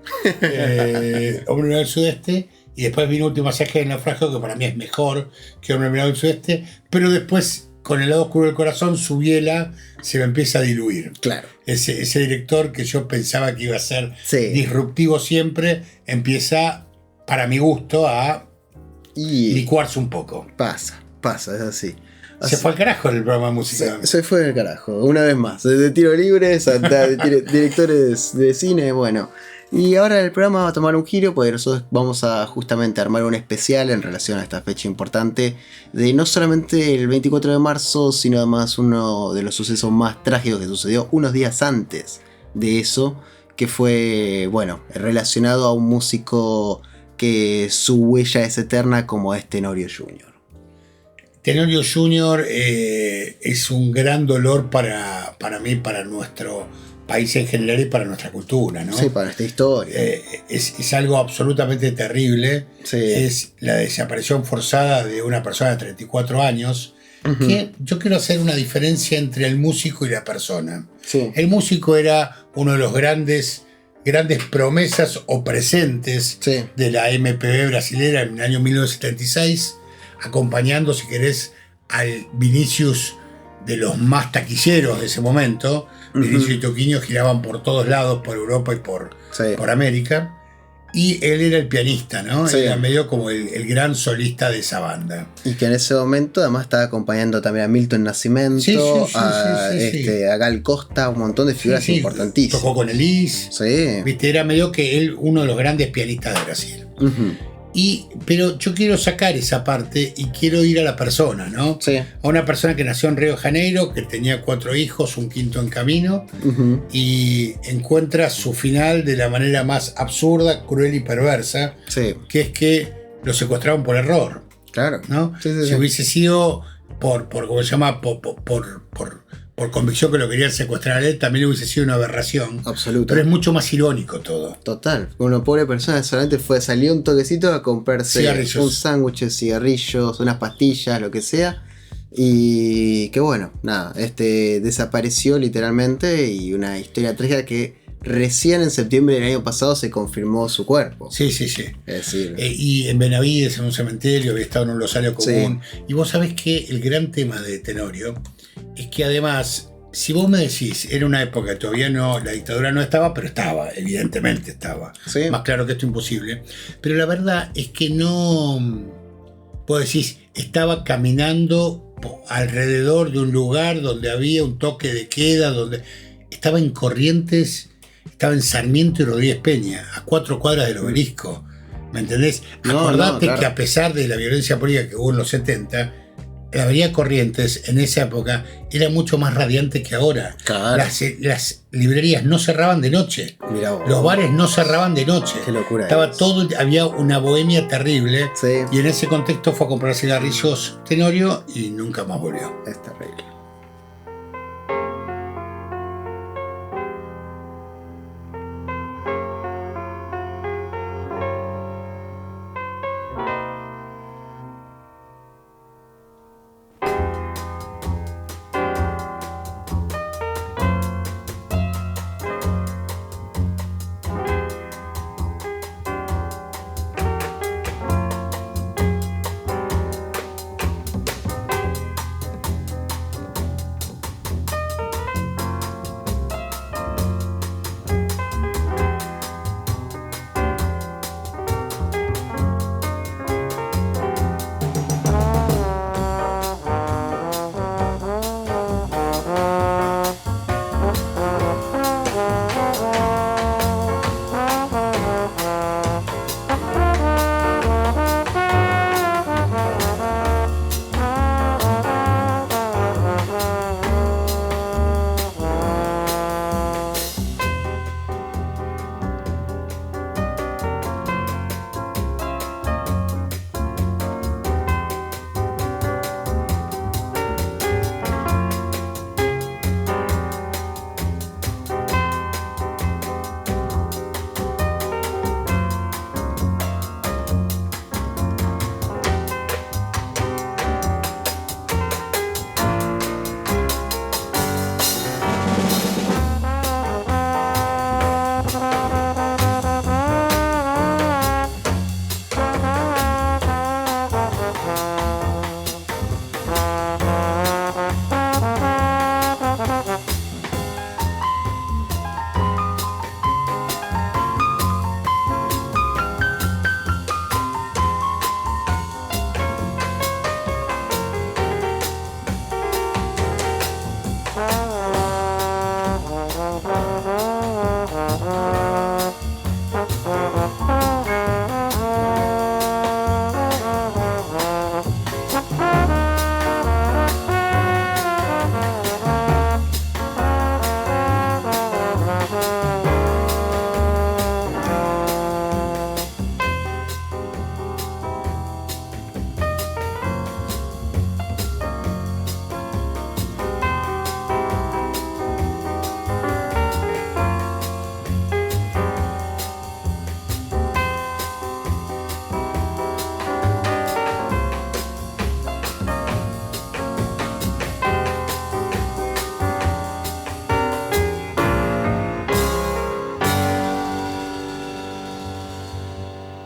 Hombre Mirando el Sudeste. Y después vino Último Mensaje del Naufragio, que para mí es mejor que Hombre Mirando el Sudeste. Pero después, con El lado oscuro del corazón, su biela se me empieza a diluir. Claro. Ese director que yo pensaba que iba a ser Sí. disruptivo siempre, empieza, para mi gusto, a Y licuarse un poco. pasa, es así. Se fue al carajo el programa de música. Se fue del carajo, una vez más. De tiro libre, directores de cine, bueno. Y ahora el programa va a tomar un giro porque nosotros vamos a justamente armar un especial en relación a esta fecha importante de no solamente el 24 de marzo, sino además uno de los sucesos más trágicos que sucedió unos días antes de eso, que fue, bueno, relacionado a un músico que su huella es eterna como es Tenorio Jr. Tenorio Jr. Es un gran dolor para mí, para nuestro país en general y para nuestra cultura, ¿no? Sí, para esta historia. Es algo absolutamente terrible. Sí. Es la desaparición forzada de una persona de 34 años. Que yo quiero hacer una diferencia entre el músico y la persona. Sí. El músico era uno de los grandes promesas o presentes Sí. de la MPB brasilera en el año 1976, acompañando, si querés, al Vinicius de los más taquilleros de ese momento. Vinicius y Toquinho giraban por todos lados, por Europa y por América. Y él era el pianista, ¿no? Sí. Era medio como el gran solista de esa banda. Y que en ese momento además estaba acompañando también a Milton Nascimento, a Gal Costa, un montón de figuras importantísimas. Tocó con Elis. Sí. Viste, era medio que él uno de los grandes pianistas de Brasil. Pero yo quiero sacar esa parte y quiero ir a la persona, ¿no? Sí. A una persona que nació en Río de Janeiro, que tenía 4 hijos, un quinto en camino, y encuentra su final de la manera más absurda, cruel y perversa, que es que lo secuestraron por error. Claro. ¿No? Si hubiese sido por ¿cómo se llama? Por convicción que lo querían secuestrar a él, también hubiese sido una aberración. Absoluta. Pero es mucho más irónico todo. Total. Una pobre persona solamente salió un toquecito a comprarse un sándwich, cigarrillos, unas pastillas, lo que sea. Y que bueno, nada, desapareció literalmente y una historia trágica que recién en septiembre del año pasado se confirmó su cuerpo. Sí. Es decir, y en Benavides, en un cementerio, había estado en un rosario común. Y vos sabés que el gran tema de Tenorio es que además, si vos me decís, era una época que todavía no, la dictadura no estaba, pero estaba, evidentemente estaba. Sí. Más claro que esto imposible. Pero la verdad es que no, vos decís, estaba caminando alrededor de un lugar donde había un toque de queda, donde estaba en Corrientes, estaba en Sarmiento y Rodríguez Peña, a 4 cuadras del Obelisco. ¿Me entendés? Acordate que a pesar de la violencia política que hubo en los 70, la avenida Corrientes en esa época era mucho más radiante que ahora. Claro. Las librerías no cerraban de noche. Mirá vos. Los bares no cerraban de noche. Qué locura. Estaba todo, había una bohemia terrible. Sí. Y en ese contexto fue a comprar cigarrillos Tenorio y nunca más volvió. Es terrible.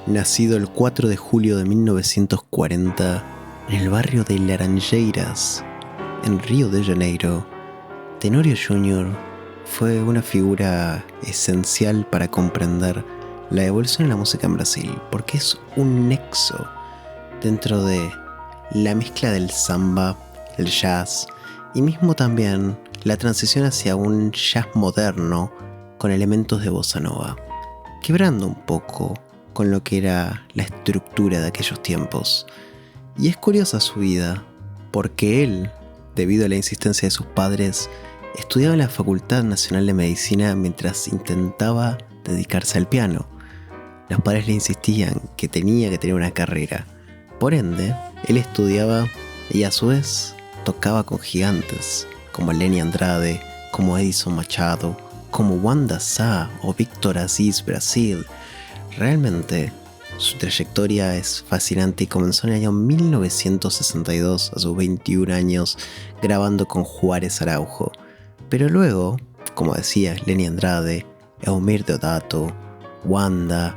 nacido el 4 de julio de 1940 en el barrio de Laranjeiras, en Río de Janeiro, Tenório Jr. fue una figura esencial para comprender la evolución de la música en Brasil, porque es un nexo dentro de la mezcla del samba, el jazz y mismo también la transición hacia un jazz moderno con elementos de bossa nova, quebrando un poco con lo que era la estructura de aquellos tiempos. Y es curiosa su vida, porque él, debido a la insistencia de sus padres, estudiaba en la Facultad Nacional de Medicina mientras intentaba dedicarse al piano. Los padres le insistían que tenía que tener una carrera. Por ende, él estudiaba y a su vez tocaba con gigantes como Lenny Andrade, como Edison Machado, como Wanda Sá o Victor Aziz Brasil. Realmente su trayectoria es fascinante y comenzó en el año 1962 a sus 21 años grabando con Juárez Araujo. Pero luego, como decía, Lenny Andrade, Eumir Deodato, Wanda,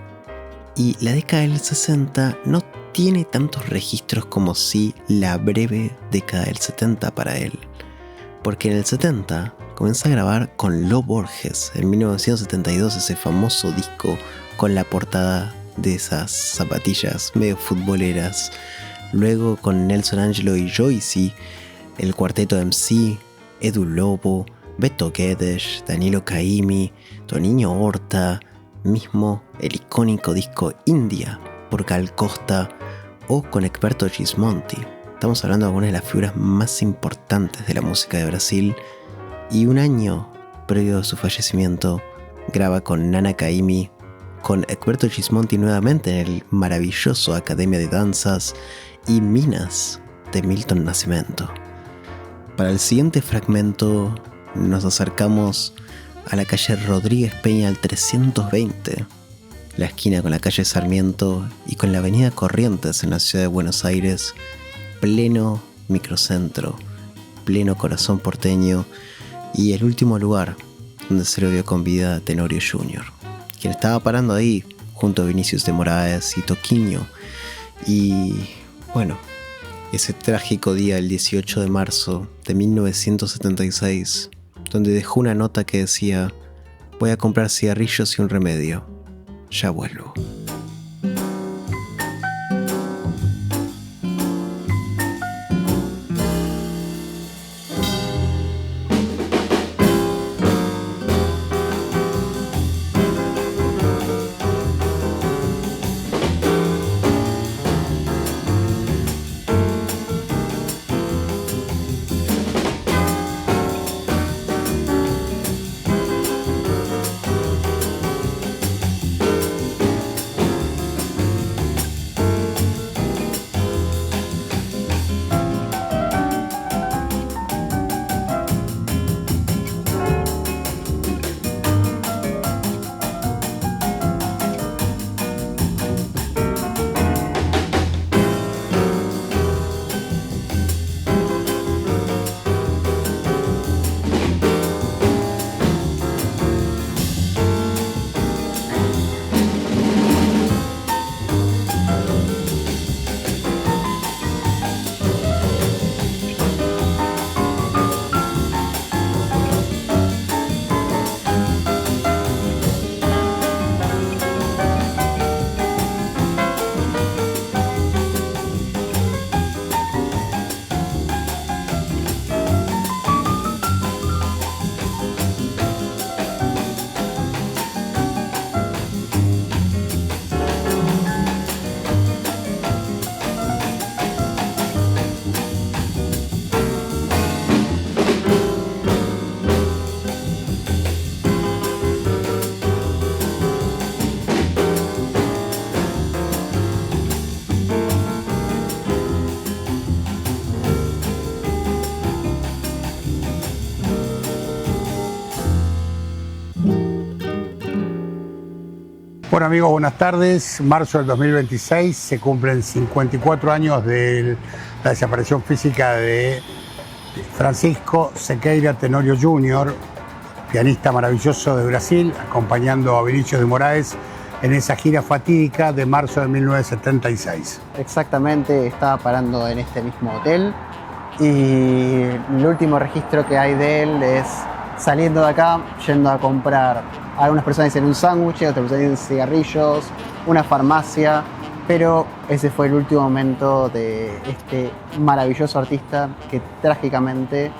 y la década del 60 no tiene tantos registros como sí la breve década del 70 para él. Porque en el 70 comienza a grabar con Lo Borges, en 1972 ese famoso disco con la portada de esas zapatillas medio futboleras. Luego con Nelson Angelo y Joyce, el cuarteto MC, Edu Lobo, Beto Guedes, Danilo Caymmi, Toninho Horta, mismo el icónico disco India por Gal Costa o con Egberto Gismonti. Estamos hablando de algunas de las figuras más importantes de la música de Brasil, y un año previo a su fallecimiento graba con Nana Caymmi, con Egberto Gismonti nuevamente en el maravilloso Academia de Danzas y Minas de Milton Nascimento. Para el siguiente fragmento nos acercamos a la calle Rodríguez Peña al 320, la esquina con la calle Sarmiento y con la avenida Corrientes en la ciudad de Buenos Aires, pleno microcentro, pleno corazón porteño, y el último lugar donde se lo vio con vida a Tenório Jr., quien estaba parando ahí junto a Vinicius de Moraes y Toquinho. Y bueno, ese trágico día, el 18 de marzo de 1976, donde dejó una nota que decía: voy a comprar cigarrillos y un remedio, ya vuelvo. Bueno amigos, buenas tardes. Marzo del 2026 se cumplen 54 años de la desaparición física de Francisco Sequeira Tenório Jr., pianista maravilloso de Brasil, acompañando a Vinicius de Moraes en esa gira fatídica de marzo de 1976. Exactamente, estaba parando en este mismo hotel y el último registro que hay de él es saliendo de acá, yendo a comprar. Algunas personas dicen un sándwich, otras personas dicen cigarrillos, una farmacia, pero ese fue el último momento de este maravilloso artista que trágicamente,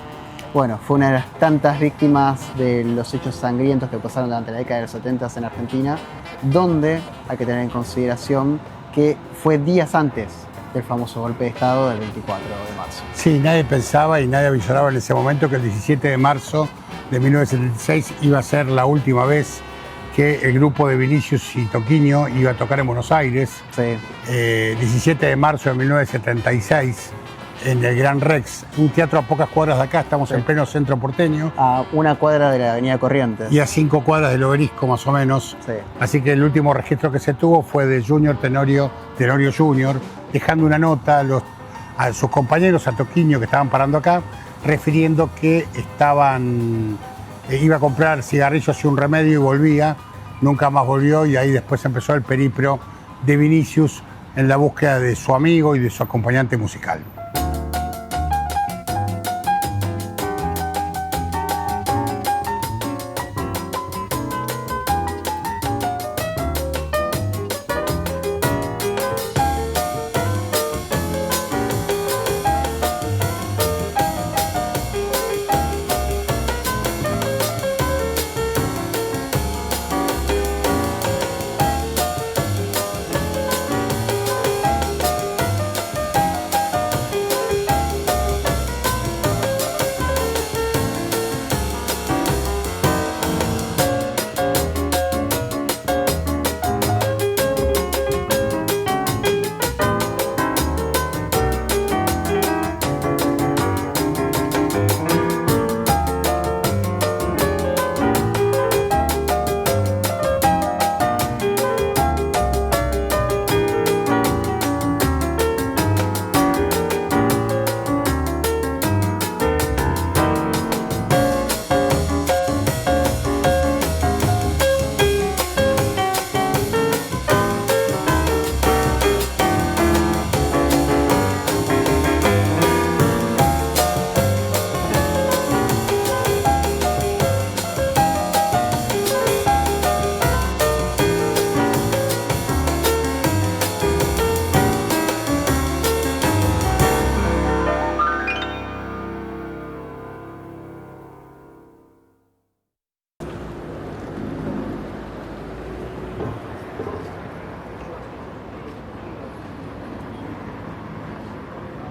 bueno, fue una de las tantas víctimas de los hechos sangrientos que pasaron durante la década de los 70 en Argentina, donde hay que tener en consideración que fue días antes del famoso golpe de Estado del 24 de marzo. Sí, nadie pensaba y nadie avisoraba en ese momento que el 17 de marzo de 1976 iba a ser la última vez que el grupo de Vinicius y Toquinho iba a tocar en Buenos Aires. Sí. 17 de marzo de 1976 en el Gran Rex, un teatro a pocas cuadras de acá, estamos en pleno centro porteño. A una cuadra de la avenida Corrientes. Y a 5 cuadras del Obelisco más o menos. Sí. Así que el último registro que se tuvo fue de Junior Tenorio Junior, dejando una nota a sus compañeros, a Toquinho, que estaban parando acá, refiriendo que iba a comprar cigarrillos y un remedio y volvía, nunca más volvió, y ahí después empezó el periplo de Vinicius en la búsqueda de su amigo y de su acompañante musical.